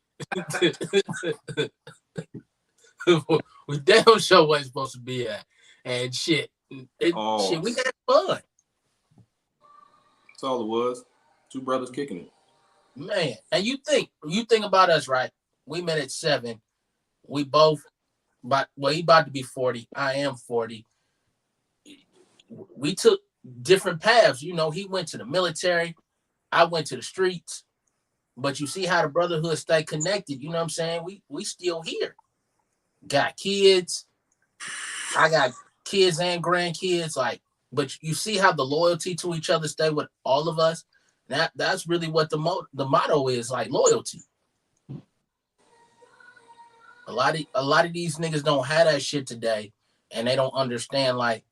We damn sure wasn't supposed to be at. And shit, we had fun. That's all it was. 2 brothers kicking it. Man, and you think about us, right? We met at 7. We both, he about to be 40. I am 40. We took different paths. You know, he went to the military. I went to the streets. But you see how the brotherhood stay connected. You know what I'm saying? We still here. Got kids. I got kids and grandkids. Like, but you see how the loyalty to each other stay with all of us. That's really what the motto is, like loyalty. A lot of these niggas don't have that shit today, and they don't understand. Like,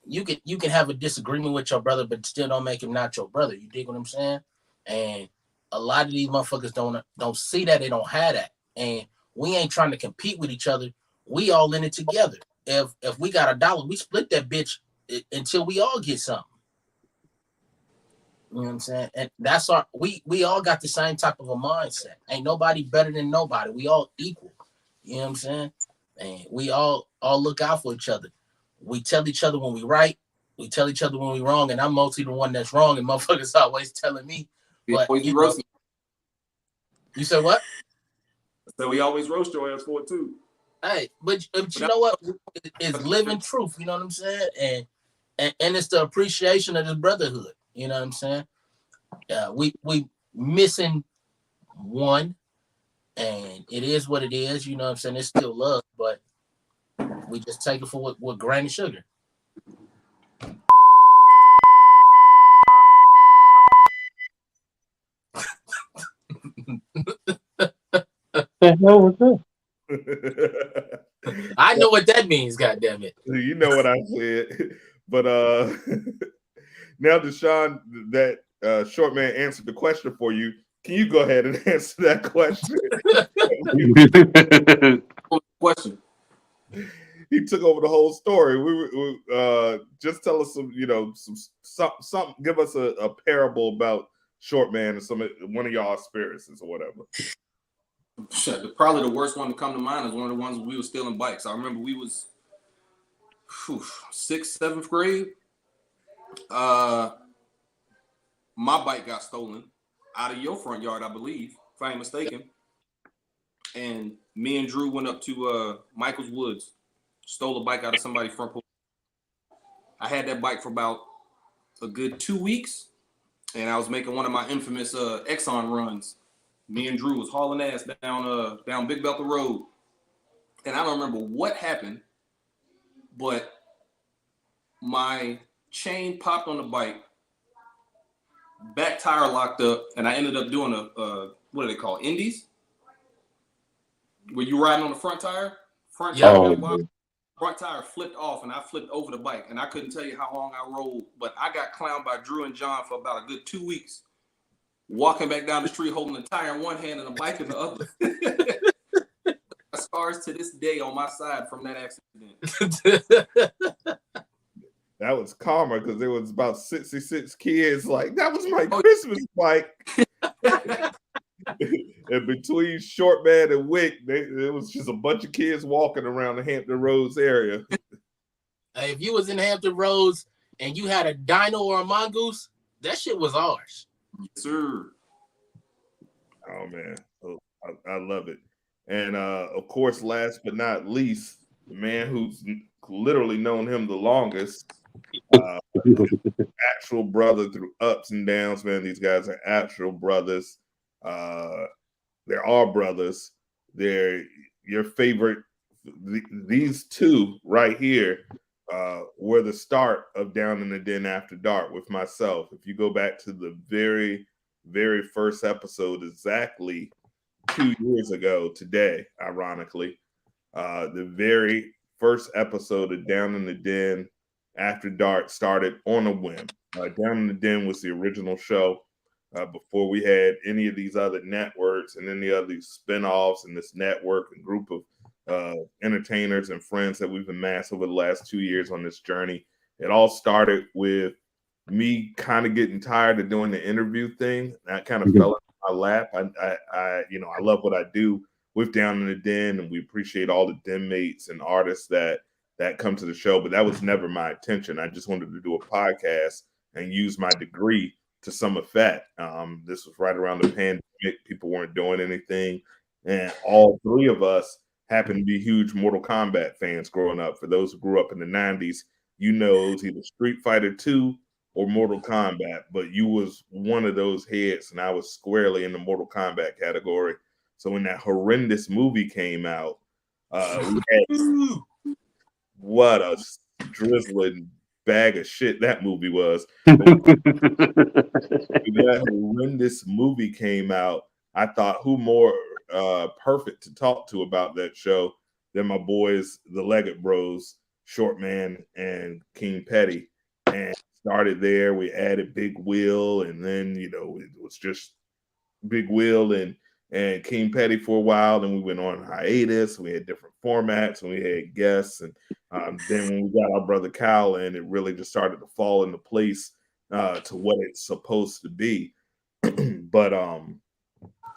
you can have a disagreement with your brother, but still don't make him not your brother. You dig what I'm saying? And a lot of these motherfuckers don't see that. They don't have that, and we ain't trying to compete with each other. We all in it together. If we got $1, we split that bitch until we all get something. You know what I'm saying? And that's we all got the same type of a mindset. Ain't nobody better than nobody. We all equal. You know what I'm saying? And we all look out for each other. We tell each other when we right. We tell each other when we wrong. And I'm mostly the one that's wrong. And motherfuckers always telling me. But you said what? So we always roast your ass for it too. Hey, but you know what? It's living truth. You know what I'm saying? And it's the appreciation of this brotherhood. You know what I'm saying? We missing one, and it is what it is. You know what I'm saying? It's still love, but we just take it for what granny sugar. The hell was that? I know what that means, goddamn it. You know what I said. But now, Deshaun, that Shortman answered the question for you. Can you go ahead and answer that question? Question. He took over the whole story. We just tell us some, some give us a parable about Shortman and one of y'all experiences or whatever. Probably the worst one to come to mind is one of the ones we were stealing bikes. I remember we was 6th, 7th grade. My bike got stolen out of your front yard, I believe, if I ain't mistaken. And me and Drew went up to Michael's Woods, stole a bike out of somebody's front porch. I had that bike for about a good 2 weeks, and I was making one of my infamous Exxon runs. Me and Drew was hauling ass down Big Bethel Road. And I don't remember what happened, but my chain popped on the bike, back tire locked up, and I ended up doing what do they call Indies? Where you riding on the front tire? Front tire flipped off, and I flipped over the bike, and I couldn't tell you how long I rolled, but I got clowned by Drew and John for about a good 2 weeks. Walking back down the street holding the tire in one hand and a bike in the other. Scars to this day on my side from that accident. That was karma because there was about 66 kids like, that was my Christmas bike. And between Shortman and Wick, it was just a bunch of kids walking around the Hampton Roads area. Hey, if you was in Hampton Roads and you had a dino or a mongoose, that shit was ours. Yes, sir. Oh man, I love it. And of course, last but not least, the man who's literally known him the longest, actual brother through ups and downs. Man, these guys are actual brothers. They're all brothers. They're your favorite. These two right here were the start of Down in the Den After Dark with myself. If you go back to the very, very first episode, exactly 2 years ago today, ironically, the very first episode of Down in the Den After Dark started on a whim. Down in the Den was the original show before we had any of these other networks and any of these spinoffs and this network and group of entertainers and friends that we've amassed over the last 2 years on this journey. It all started with me kind of getting tired of doing the interview thing. That kind of fell into my lap. I love what I do with Down in the Den, and we appreciate all the den mates and artists that come to the show. But that was never my intention. I just wanted to do a podcast and use my degree to some effect. This was right around the pandemic. People weren't doing anything. And all three of us happened to be huge Mortal Kombat fans growing up. For those who grew up in the 90s, you know it was either Street Fighter 2 or Mortal Kombat, but you was one of those heads, and I was squarely in the Mortal Kombat category. So when that horrendous movie came out, we had what a drizzling bag of shit that movie was. When that horrendous movie came out, I thought who more perfect to talk to about that show than my boys, the Leggett Bros, Shortman and King Petty. And started there. We added Big Will, and then it was just Big Will and King Petty for a while. Then we went on hiatus. We had different formats, and we had guests. And then when we got our brother Kyle in, it really just started to fall into place to what it's supposed to be. But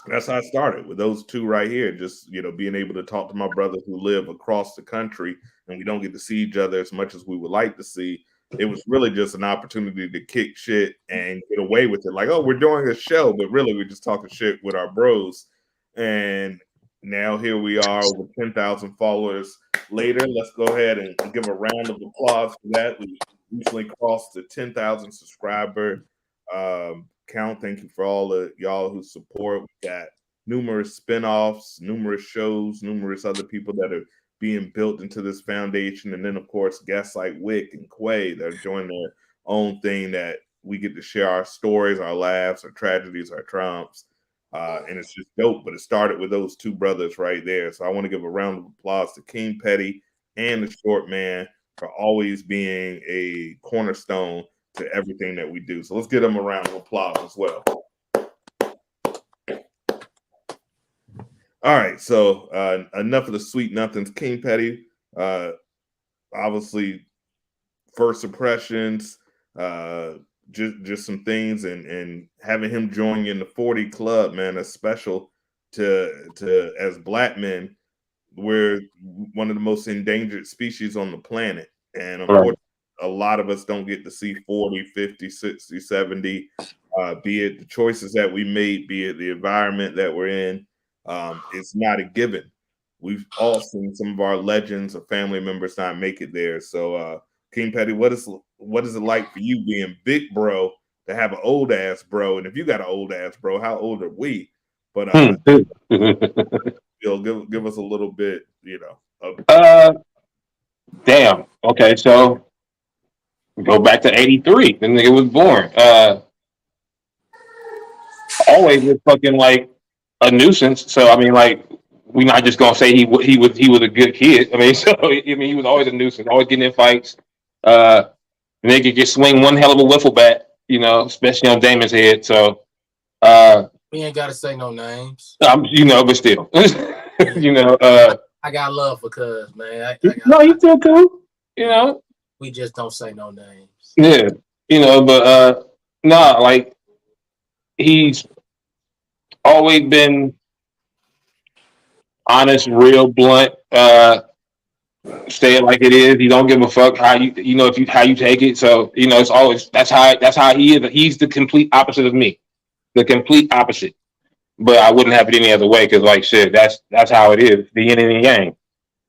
that's how I started with those two right here. Just being able to talk to my brothers who live across the country, and we don't get to see each other as much as we would like to see. It was really just an opportunity to kick shit and get away with it. Like, oh, we're doing a show, but really we're just talking shit with our bros. And now here we are with 10,000 followers later. Let's go ahead and give a round of applause for that. We recently crossed the 10,000 subscriber count. Thank you for all of y'all who support. We got numerous spinoffs, numerous shows, numerous other people that are being built into this foundation, and then of course guests like Wick and Quay that are doing their own thing, that we get to share our stories, our laughs, our tragedies, our triumphs, and it's just dope. But it started with those two brothers right there, so I want to give a round of applause to King Petty and the Short Man for always being a cornerstone to everything that we do. So let's give them a round of applause as well. All right, so enough of the sweet nothings. King Petty, obviously, first impressions, just some things, and having him join you in the 40 club, man, that's special to as Black men. We're one of the most endangered species on the planet, and unfortunately, a lot of us don't get to see 40, 50, 60, 70, be it the choices that we made, be it the environment that we're in. It's not a given. We've all seen some of our legends or family members not make it there. So, King Petty, what is it like for you being big bro to have an old ass bro? And if you got an old ass bro, how old are we? But give us a little bit, Damn. Okay, so go back to 83. The nigga was born. Always was fucking like a nuisance. So I mean, like, we not just gonna say he was a good kid. I mean, he was always a nuisance, always getting in fights. Nigga could swing one hell of a wiffle bat, especially on Damon's head. So we ain't gotta say no names. But still, I got love for Cuz, man. No, you still cool. We just don't say no names. Yeah, but nah, like, he's always been honest, real, blunt. Say it like it is. He don't give a fuck how how you take it. So it's always that's how he is. He's the complete opposite of me, the complete opposite. But I wouldn't have it any other way, because like shit, that's how it is. The yin and the yang.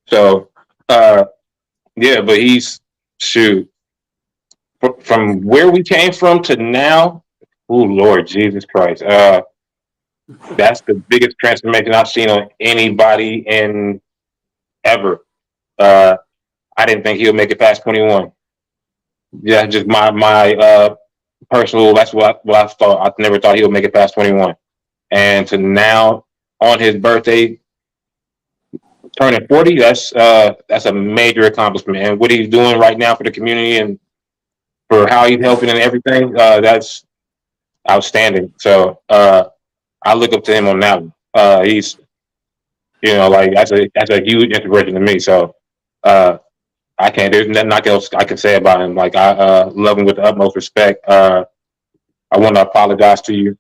So yeah, but he's from where we came from to now. Oh Lord Jesus Christ. That's the biggest transformation I've seen on anybody in ever. I didn't think he would make it past 21. Yeah, just my personal. That's what I thought. I never thought he would make it past 21. And to now, on his birthday, turning 40, that's a major accomplishment. And what he's doing right now for the community and for how he's helping and everything, that's outstanding. So I look up to him on that one. He's, like, that's a huge inspiration to me. So there's nothing else I can say about him. Like, I love him with the utmost respect. I want to apologize to you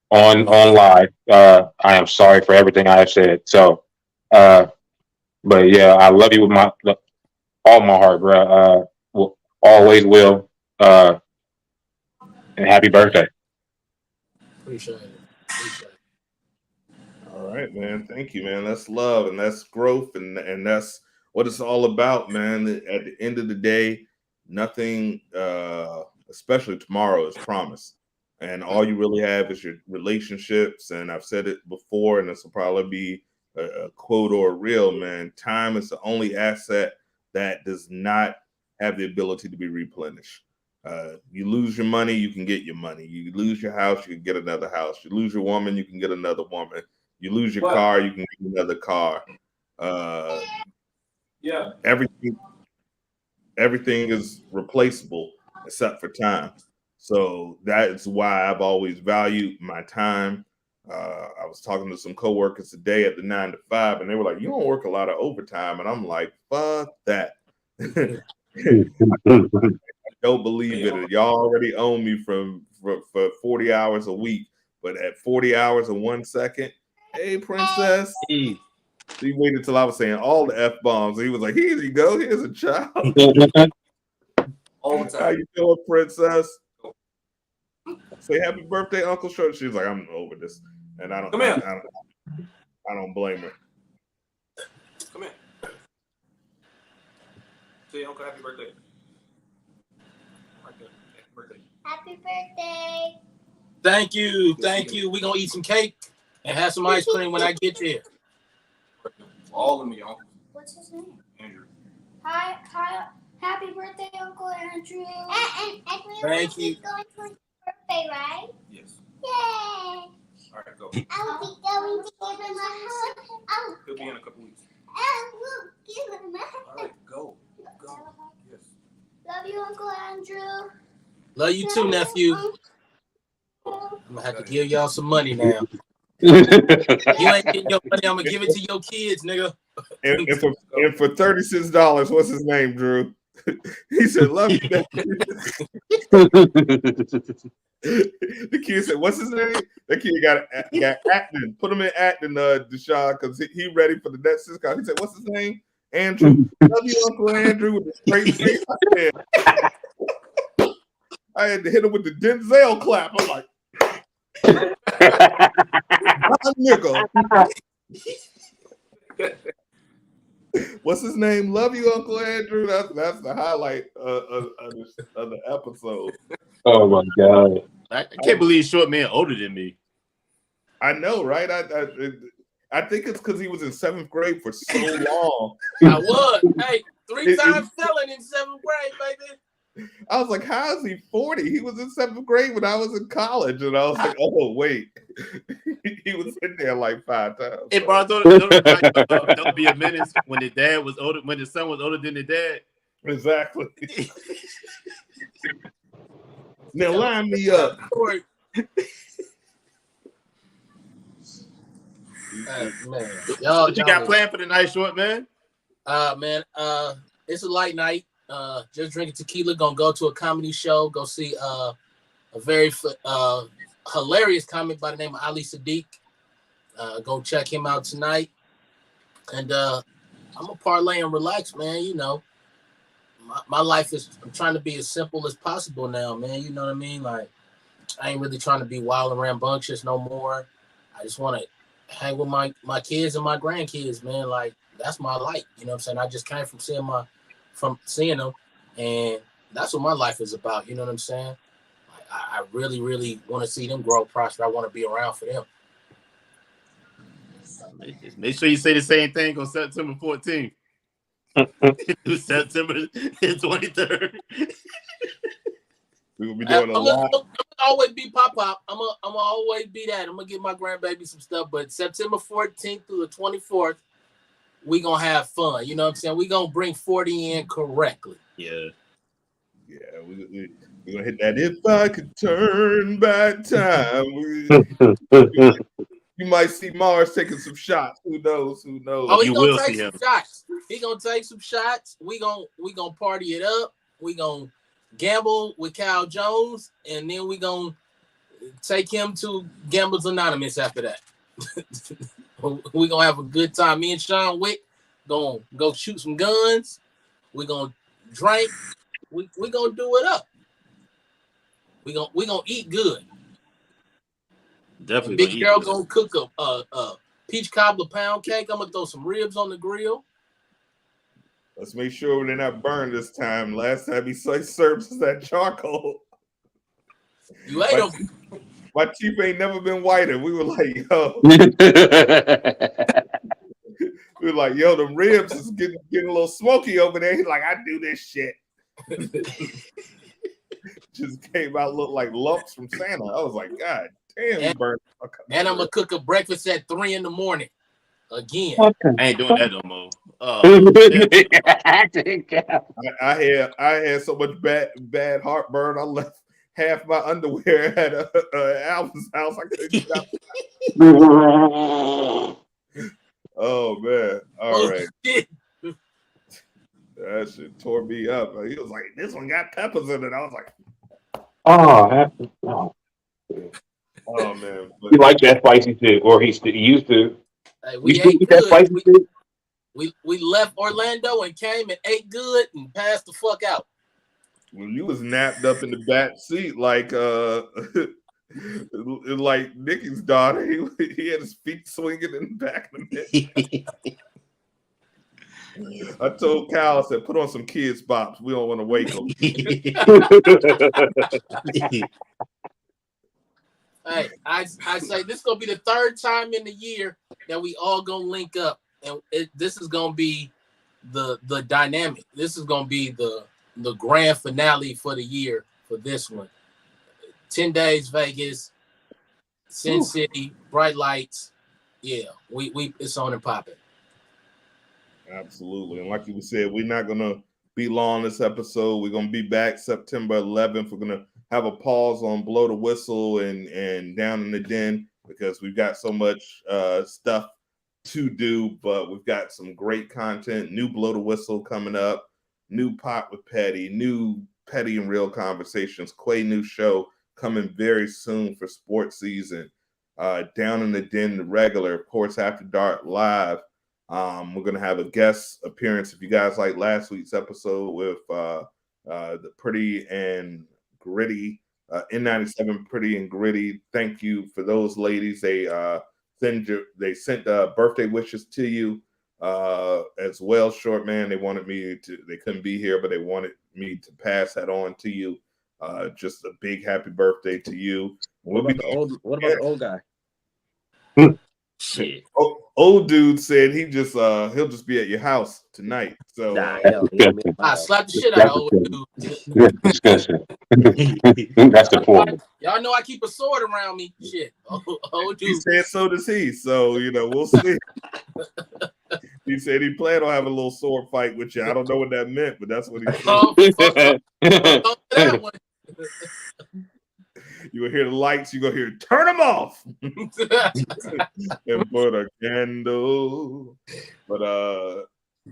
on live. I am sorry for everything I have said. So, but yeah, I love you with all my heart, bro. Always will. And happy birthday. Appreciate it. All right, man. Thank you, man. That's love and that's growth, and that's what it's all about, man. At the end of the day, nothing, especially tomorrow, is promised. And all you really have is your relationships. And I've said it before, and this will probably be a quote or a reel, man. Time is the only asset that does not have the ability to be replenished. You lose your money, you can get your money. You lose your house, you can get another house. You lose your woman, you can get another woman. You lose your car, you can get another car. Yeah. Everything is replaceable except for time. So that is why I've always valued my time. I was talking to some coworkers today at the 9 to 5, and they were like, "You don't work a lot of overtime," and I'm like, "Fuck that." Don't believe it. Y'all already own me for 40 hours a week, but at 40 hours and 1 second, hey, princess. He waited till I was saying all the F bombs. He was like, "Here you go. Here's a child." All the time. How you doing, princess? Say happy birthday, Uncle Short. She's like, "I'm over this," and I don't. Come here. I don't blame her. Come here. Say Uncle happy birthday. Happy birthday. Thank you. We're gonna eat some cake and have some ice cream when I get there. All of me, Uncle. What's his name? Andrew. Hi. Happy birthday, Uncle Andrew. And Thank you. Going to his birthday, right? Yes. Yay. All right, go. I will be going to give him a hug. He'll be in a couple weeks. I will give him a hug. All right, go. Yes. Love you, Uncle Andrew. Love you too, nephew. I'm gonna have to give y'all some money now. You ain't getting your money, I'm gonna give it to your kids, nigga. And for $36, what's his name, Drew? He said, "Love you." The kid said, "What's his name?" The kid got acting. Put him in acting, Deshaun, because he ready for the next sitcom. He said, "What's his name?" Andrew. "Love you, Uncle Andrew," with a straight face. I had to hit him with the Denzel clap. I'm like, nigga. What's his name? Love you, Uncle Andrew. That's the highlight of the episode. Oh my god! I can't believe Shortman older than me. I know, right? I think it's because he was in 7th grade for so long. I was. Hey, 3 times felon in 7th grade, baby. I was like, how is he 40? He was in 7th grade when I was in college. And I was like, oh, wait. He was in there like 5 times. Hey, bro, don't be a menace when the dad was older, when the son was older than the dad. Exactly. Now line me up. Man. What you got planned for the night, Short man? Man, it's a light night. Just drinking tequila. Gonna go to a comedy show. Go see a very hilarious comic by the name of Ali Sadiq. Go check him out tonight. And I'm gonna parlay and relax, man. You know, my life is. I'm trying to be as simple as possible now, man. You know what I mean? Like, I ain't really trying to be wild and rambunctious no more. I just want to hang with my kids and my grandkids, man. Like, that's my life. You know what I'm saying? I just came from seeing them, and that's what my life is about. You know what I'm saying? I really, really want to see them grow, prosper. I want to be around for them. Make sure you say the same thing on September 14th. September 23rd. We will be doing a lot. I'm gonna always be pop. I'm gonna always be that. I'm gonna give my grandbaby some stuff. But September 14th through the 24th, we gonna have fun. You know what I'm saying? We gonna bring 40 in correctly. Yeah. Yeah, we're gonna hit that. If I could turn back time, you might see Mars taking some shots. Who knows? Oh, he gonna take some shots. He gonna take some shots. We gonna party it up. We gonna gamble with Cal Jones, and then we gonna take him to Gamblers Anonymous after that. We gonna have a good time. Me and Sean Wick gonna go shoot some guns. We gonna drink. We gonna do it up. We gonna eat good. Definitely. And big girl gonna cook a peach cobbler pound cake. I'm gonna throw some ribs on the grill. Let's make sure they're not burned this time. Last time he served us that charcoal. You ate them. My teeth ain't never been whiter. We were like, yo. We were like, yo, the ribs is getting a little smoky over there. He's like, I do this shit. Just came out look like lumps from Santa. I was like, God damn, you burned. And I'm gonna cook a breakfast at 3 a.m. again. I ain't doing that no more. I had so much bad heartburn. I left half my underwear at Alvin's house. I couldn't get out. Oh man! All right. Shit. That shit tore me up. He was like, "This one got peppers in it." I was like, Oh man! He liked that spicy shit, or he used to. Hey, we still eat that spicy shit. We left Orlando and came and ate good and passed the fuck out. When you was napped up in the back seat like like Nicky's daughter, he had his feet swinging in the back of the neck. I told Cal, I said, put on some kids bops. We don't want to wake them. Hey, I say this is gonna be the third time in the year that we all gonna link up, and this is gonna be the dynamic. This is gonna be the grand finale for the year for this one. 10 days Vegas, Sin City, bright lights. Yeah, we it's on and popping. Absolutely, and like you said, we're not gonna be long this episode. We're gonna be back September 11th. We're gonna have a pause on Blow the Whistle and Down in the Den because we've got so much stuff to do, but we've got some great content. New Blow the Whistle coming up, new Pot with Petty, new Petty and Real Conversations, Quay new show coming very soon for sports season. Down in the Den, the regular Ports After Dark live. We're gonna have a guest appearance. If you guys like last week's episode with the Pretty and Gritty, N97 Pretty and Gritty. Thank you for those ladies. They sent birthday wishes to you as well, Shortman. They couldn't be here, but they wanted me to pass that on to you. Just a big happy birthday to you. What about the old guy? Shit. Old dude said he'll just be at your house tonight. So I slapped the shit out of old dude. Disgusting. That's the point. Y'all know I keep a sword around me. Shit. Old dude. He said so does he. So we'll see. He said he planned on having a little sword fight with you. I don't know what that meant, but that's what he said. That one. You will hear the lights. You go hear turn them off and put a candle. But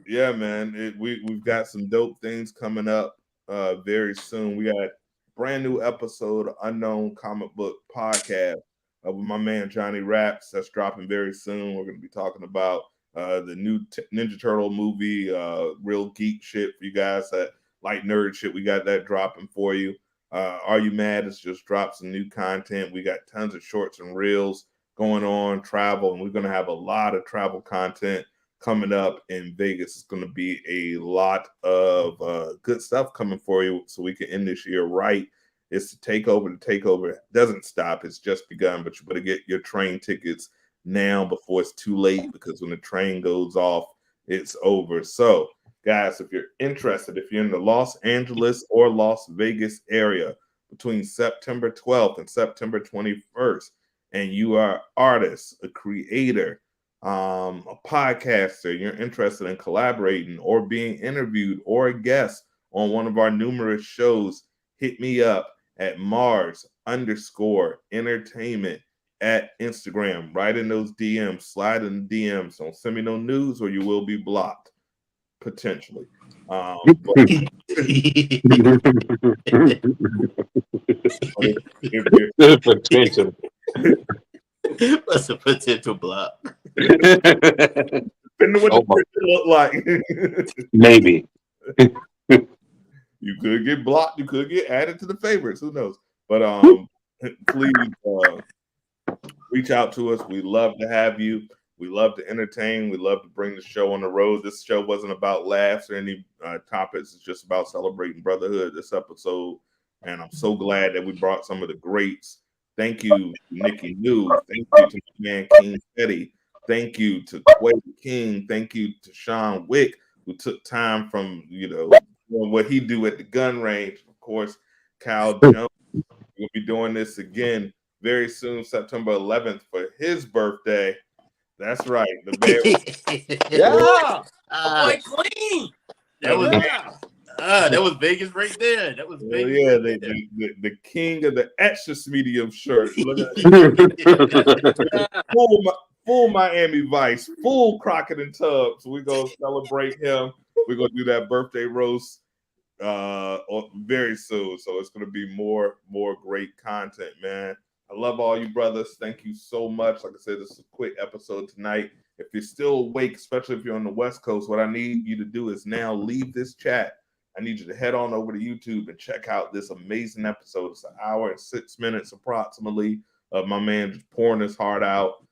yeah, man, we've got some dope things coming up very soon. We got brand new episode of Unknown Comic Book Podcast with my man Johnny Raps. That's dropping very soon. We're going to be talking about the new Ninja Turtle movie, real geek shit for you guys that like nerd shit. We got that dropping for you. Are You Mad? It's just dropped some new content. We got tons of shorts and reels going on, travel, and we're going to have a lot of travel content coming up in Vegas. It's going to be a lot of good stuff coming for you so we can end this year right. It's the takeover. The takeover doesn't stop. It's just begun, but you better get your train tickets now before it's too late, because when the train goes off, it's over. So, guys, if you're interested, if you're in the Los Angeles or Las Vegas area between September 12th and September 21st, and you are an artist, a creator, a podcaster, you're interested in collaborating or being interviewed or a guest on one of our numerous shows, hit me up at Mars_entertainment at Instagram. Write in those DMs, slide in the DMs. Don't send me no news or you will be blocked. Potentially. Potential. What's a potential block? Depending on what the picture look like. Maybe. You could get blocked. You could get added to the favorites. Who knows? But please, reach out to us. We love to have you. We love to entertain. We love to bring the show on the road. This show wasn't about laughs or any topics. It's just about celebrating brotherhood this episode. And I'm so glad that we brought some of the greats. Thank you, Nikki New. Thank you to my man King Petty. Thank you to Quay King. Thank you to Sean Wick, who took time from, what he do at the gun range. Of course, Cal Jones. We'll be doing this again very soon, September 11th, for his birthday. That's right. The man. Yeah. Boy, Queen. That was Vegas right there. That was Vegas. Yeah, right there. the king of the extra medium shirt. Look at full Miami Vice, full Crockett and Tubbs. So we're gonna celebrate him. We're gonna do that birthday roast very soon. So it's gonna be more great content, man. I love all you brothers. Thank you so much. Like I said, this is a quick episode tonight. If you're still awake, especially if you're on the West Coast, what I need you to do is now leave this chat. I need you to head on over to YouTube and check out this amazing episode. It's an hour and 6 minutes approximately of my man just pouring his heart out.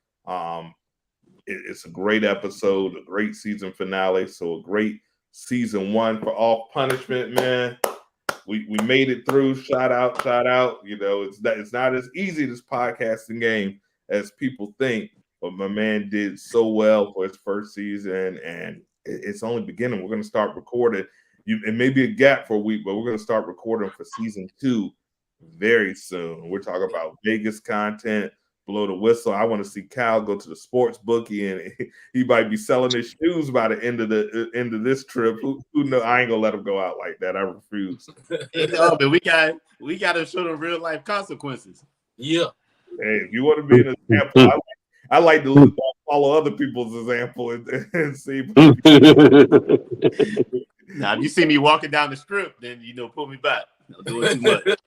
It's a great episode, a great season finale. So a great season 1 for Off Punishment, man. We made it through. Shout out. It's not as easy this podcasting game as people think, but my man did so well for his first season, and it's only beginning. We're going to start recording. It may be a gap for a week, but we're going to start recording for season 2 very soon. We're talking about Vegas content, blow the whistle. I want to see Cal go to the sports bookie, and he might be selling his shoes by the end of this trip. Who knows? I ain't gonna let him go out like that. I refuse. But we got to show them real life consequences. Yeah. Hey, if you want to be an example, I like to follow other people's example and see. Now, if you see me walking down the strip, then pull me back. Don't do it too much.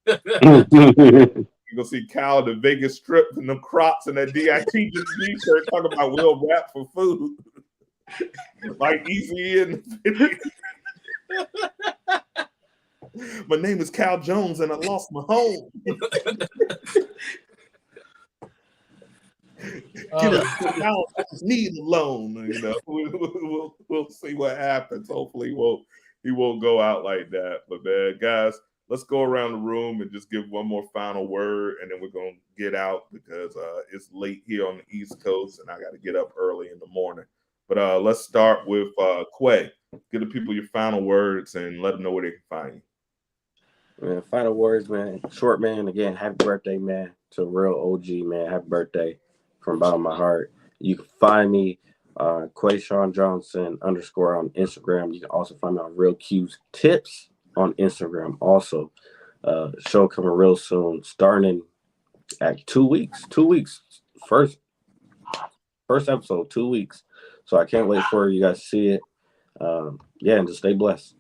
You're gonna see Cal the Vegas Strip and them Crocs and that DIT t-shirt talking about we'll rap for food. Like Easy in the video. My name is Cal Jones and I lost my home. I just need a loan. We'll see what happens. Hopefully he won't go out like that. But man, guys, let's go around the room and just give one more final word, and then we're gonna get out because it's late here on the East Coast, and I got to get up early in the morning. But let's start with Quay. Give the people your final words and let them know where they can find you. Man, final words, man. Shortman, again, happy birthday, man. To a real OG, man. Happy birthday from the bottom of my heart. You can find me, Quay Sean Johnson _ on Instagram. You can also find me on Real Q's Tips on Instagram. Also, show coming real soon, starting at 2 weeks. 2 weeks. First episode, 2 weeks. So I can't wait for you guys to see it. And just stay blessed.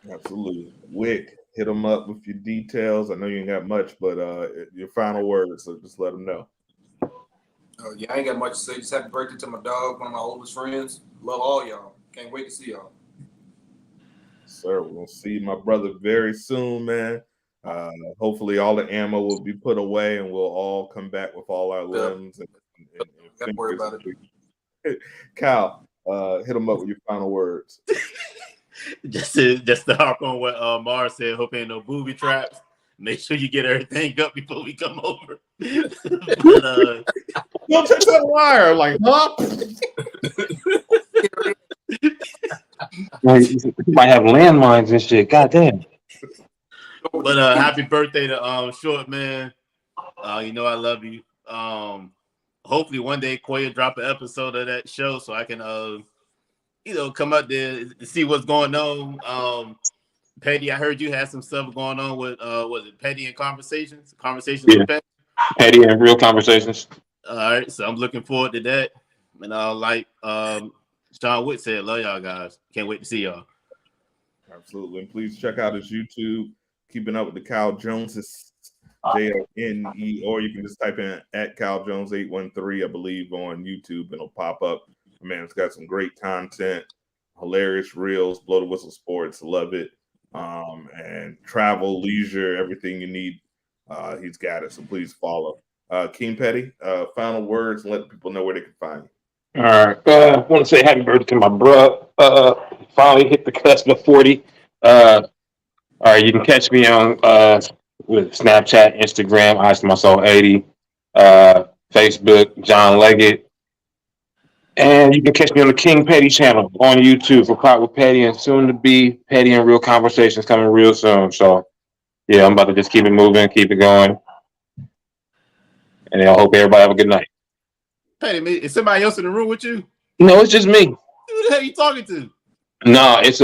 Absolutely. Wick, hit them up with your details. I know you ain't got much, but your final words, so just let them know. I ain't got much to say. Just happy birthday to my dog, one of my oldest friends. Love all y'all. Can't wait to see y'all. Sir, we're gonna see my brother very soon, man. Hopefully all the ammo will be put away and we'll all come back with all our limbs and Don't worry about it. Cal, hit them up with your final words. Just to harp on what Mars said, hope ain't no booby traps. Make sure you get everything up before we come over. But, don't touch that wire, like, huh? You might have landmines and shit. Goddamn. But happy birthday to Short Man. I love you. Hopefully one day Quay will drop an episode of that show so I can come up there to see what's going on. Petty, I heard you had some stuff going on with was it Petty and Conversations? With Petty? Petty and Real Conversations. All right, so I'm looking forward to that. And like Sean Witt said, love y'all guys. Can't wait to see y'all. Absolutely. And please check out his YouTube, Keeping Up with the Cal Joneses, JNE, or you can just type in at Cal Jones 813, I believe, on YouTube, and it'll pop up. Man, it's got some great content, hilarious reels, blow the whistle sports, love it. And travel, leisure, everything you need, he's got it. So please follow. King Petty, final words and let people know where they can find you. All right. I want to say happy birthday to my bro. Finally hit the cusp of 40. All right, you can catch me on with Snapchat, Instagram, Ice My Soul 80, Facebook, John Leggett. And you can catch me on the King Petty channel on YouTube for Pot with Petty and soon to be Petty and Real Conversations coming real soon. So yeah, I'm about to just keep it moving, keep it going. And I hope everybody have a good night. Petty, is somebody else in the room with you? No, it's just me. Who the hell you talking to? No, it's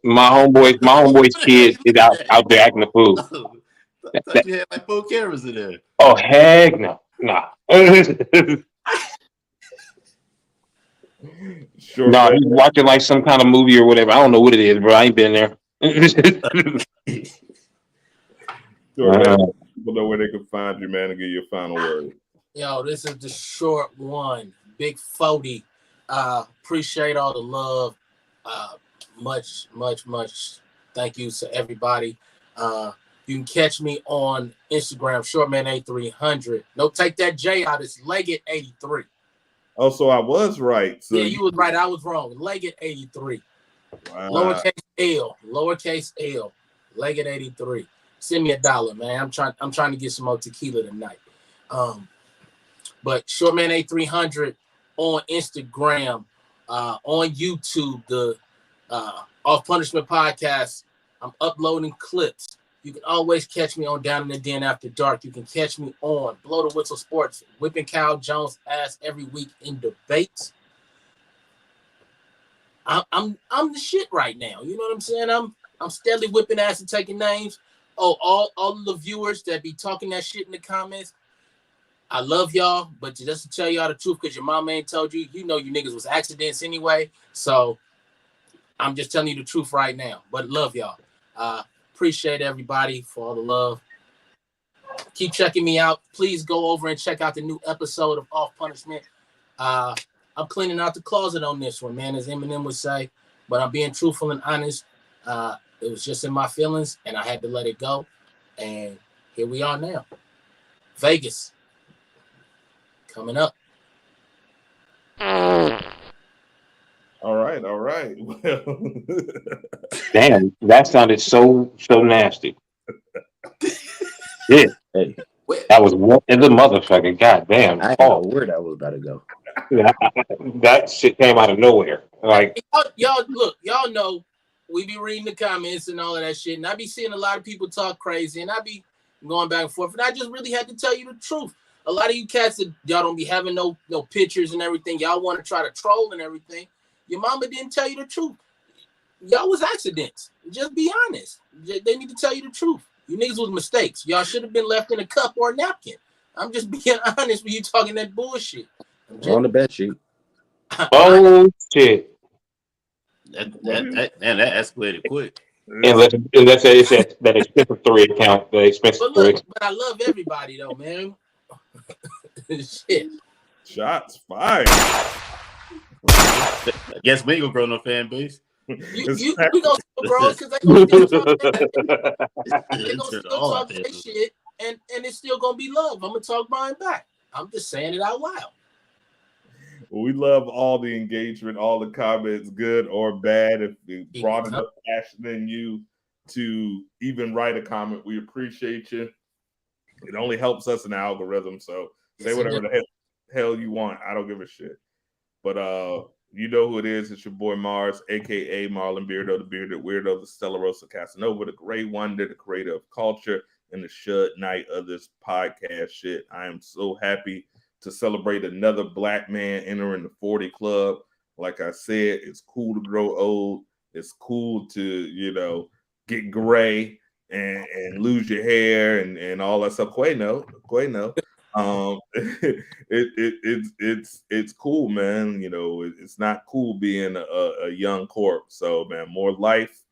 my homeboy's kid is out there acting the fool. I thought you had like 4 cameras in there. Oh heck no. Nah. Sure. No, he's watching like some kind of movie or whatever. I don't know what it is, bro. I ain't been there. Sure, man. People know where they can find you, man, and give you a final word. Yo, this is the short one. Big 40. Appreciate all the love. Much thank you to everybody. You can catch me on Instagram, Shortman8300. No, take that J out. It's Leggett83. Oh, so I was right. So yeah, you was right. I was wrong. Leggett83. Wow. Lowercase L. Leggett83. Send me $1, man. I'm trying to get some more tequila tonight. But Shortman8300 on Instagram, on YouTube, the Off Punishment podcast. I'm uploading clips. You can always catch me on Down in the Den After Dark. You can catch me on Blow the Whistle Sports, whipping Cal Jones' ass every week in debates. I'm the shit right now. You know what I'm saying? I'm steadily whipping ass and taking names. Oh, all of the viewers that be talking that shit in the comments, I love y'all, but just to tell y'all the truth, because your mama ain't told you, you know you niggas was accidents anyway. So I'm just telling you the truth right now. But love y'all. Appreciate everybody for all the love. Keep checking me out. Please go over and check out the new episode of Off Punishment. I'm cleaning out the closet on this one, man, as Eminem would say. But I'm being truthful and honest. It was just in my feelings, and I had to let it go. And here we are now. Vegas. Coming up. All right. Well, damn, that sounded so nasty. Yeah, Hey, that was in the motherfucking goddamn. I didn't know where that was about to go. That shit came out of nowhere. Like y'all look, y'all know we be reading the comments and all of that shit, and I be seeing a lot of people talk crazy, and I be going back and forth, and I just really had to tell you the truth. A lot of you cats that y'all don't be having no pictures and everything. Y'all want to try to troll and everything. Your mama didn't tell you the truth. Y'all was accidents. Just be honest. They need to tell you the truth. You niggas was mistakes. Y'all should have been left in a cup or a napkin. I'm just being honest when you talking that bullshit. On the bed sheet. Oh shit. That escalated quick. Unless it's that expensive 3 account, the expensive 3. But I love everybody though, man. Shit. Shots fired. I guess we ain't gonna grow no fan base. We gonna still grow because they gonna still talk that shit, and it's still gonna be love. I'm gonna talk mine back. I'm just saying it out loud. Well, we love all the engagement, all the comments, good or bad. If it brought enough passion in you to even write a comment, we appreciate you. It only helps us in the algorithm. So say whatever the hell you want. I don't give a shit. But you know who it is. It's your boy Mars, aka Marlon Beardo, the bearded weirdo, the Stella Rosa Casanova, the great wonder, the creator of culture, and the Shud Knight of this podcast shit. I am so happy to celebrate another black man entering the 40 club. Like I said, it's cool to grow old. It's cool to, get gray and lose your hair and all that stuff. Quayno. It's cool, man. It's not cool being a young corpse. So, man, more life,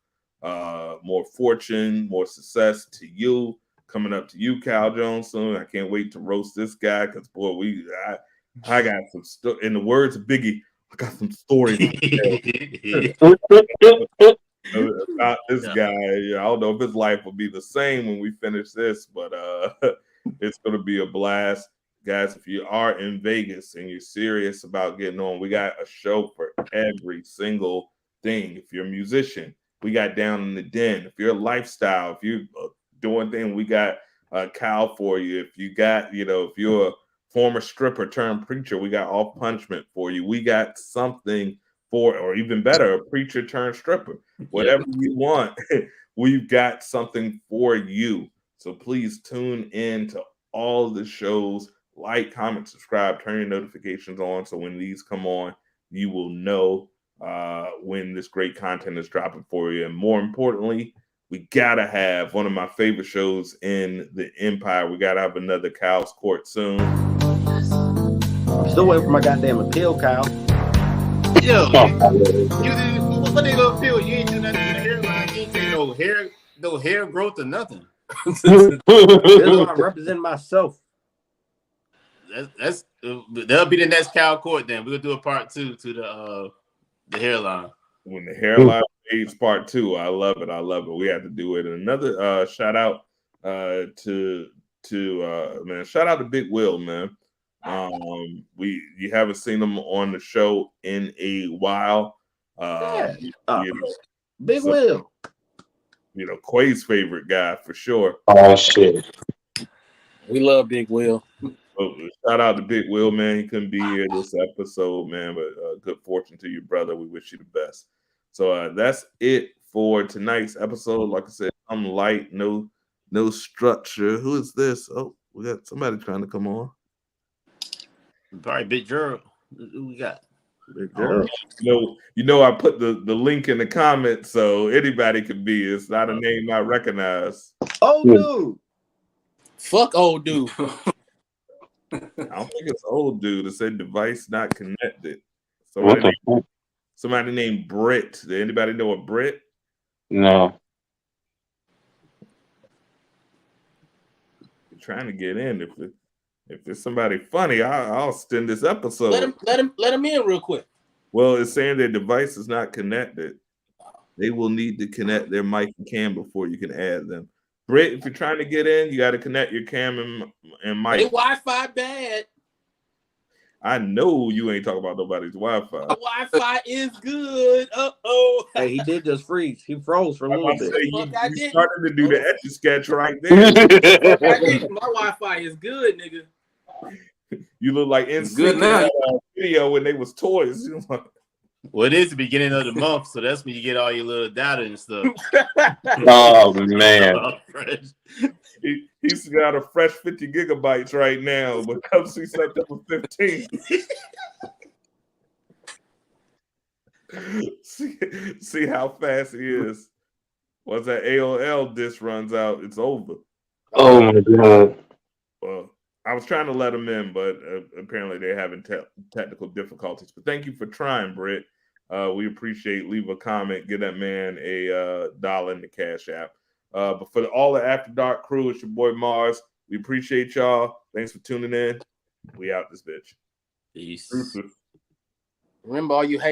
more fortune, more success to you. Coming up to you, Cal Jones, soon. I can't wait to roast this guy because, boy, I got some stuff. In the words of Biggie, I got some stories about this guy. I don't know if his life will be the same when we finish this, but It's going to be a blast. Guys, if you are in Vegas and you're serious about getting on, we got a show for every single thing. If you're a musician, we got Down in the Den. If you're a lifestyle, if you're doing things, we got Cal for you. If you got, if you're a former stripper turned preacher, we got Off Punishment for you. We got something for, or even better, a preacher turned stripper. Whatever you want, we've got something for you. So please tune in to all the shows. Like, comment, subscribe, turn your notifications on so when these come on, you will know when this great content is dropping for you. And more importantly, we gotta have one of my favorite shows in the empire. We gotta have another Cal's Court soon. Still waiting for my goddamn appeal, Kyle. Yo, what they gonna appeal? You ain't do nothing to the hairline. You ain't take no hair growth or nothing. This is why I'm representing myself. That'll be the next Cal Court. Then we'll do a part 2 to the hairline. When the hairline fades part 2, I love it. I love it. We have to do it. And another shout out to man. Shout out to Big Will, man. You haven't seen him on the show in a while. Big Will. Quay's favorite guy for sure. Oh shit. We love Big Will. Shout out to Big Will, man. He couldn't be here this episode, man, but good fortune to you, brother. We wish you the best. So that's it for tonight's episode. Like I said, I'm light, no structure. Who is this? Oh, we got somebody trying to come on. Probably Big Gerald. Who we got? Big Gerald. I put the link in the comments so anybody can be. It's not a name I recognize. Oh, dude. Fuck old dude. I don't think it's old dude. It said device not connected. Somebody named Britt. Did anybody know a Britt? No. You're trying to get in. If there's somebody funny, I'll extend this episode. Let him in real quick. Well, it's saying their device is not connected. They will need to connect their mic and cam before you can add them. Britt, if you're trying to get in, you got to connect your cam and mic. Hey, Wi-Fi bad. I know you ain't talking about nobody's Wi-Fi. Wi-Fi is good. Uh-oh. Hey, he did just freeze. He froze for a little bit. You started to do the Etch-a-Sketch right there. My Wi-Fi is good, nigga. You look like in good now. Video when they was toys. Well, it is the beginning of the month, so that's when you get all your little data and stuff. Oh man. He's got a fresh 50 gigabytes right now, but come see September 15th. see how fast he is. Once that AOL disc runs out, it's over. Oh my god. Well, I was trying to let him in, but apparently they're having technical difficulties. But thank you for trying, Britt. We appreciate. Leave a comment. Give that man a $1 in the Cash App. But for all the After Dark crew, it's your boy Mars. We appreciate y'all. Thanks for tuning in. We out this bitch. Peace. Remember, all you hate.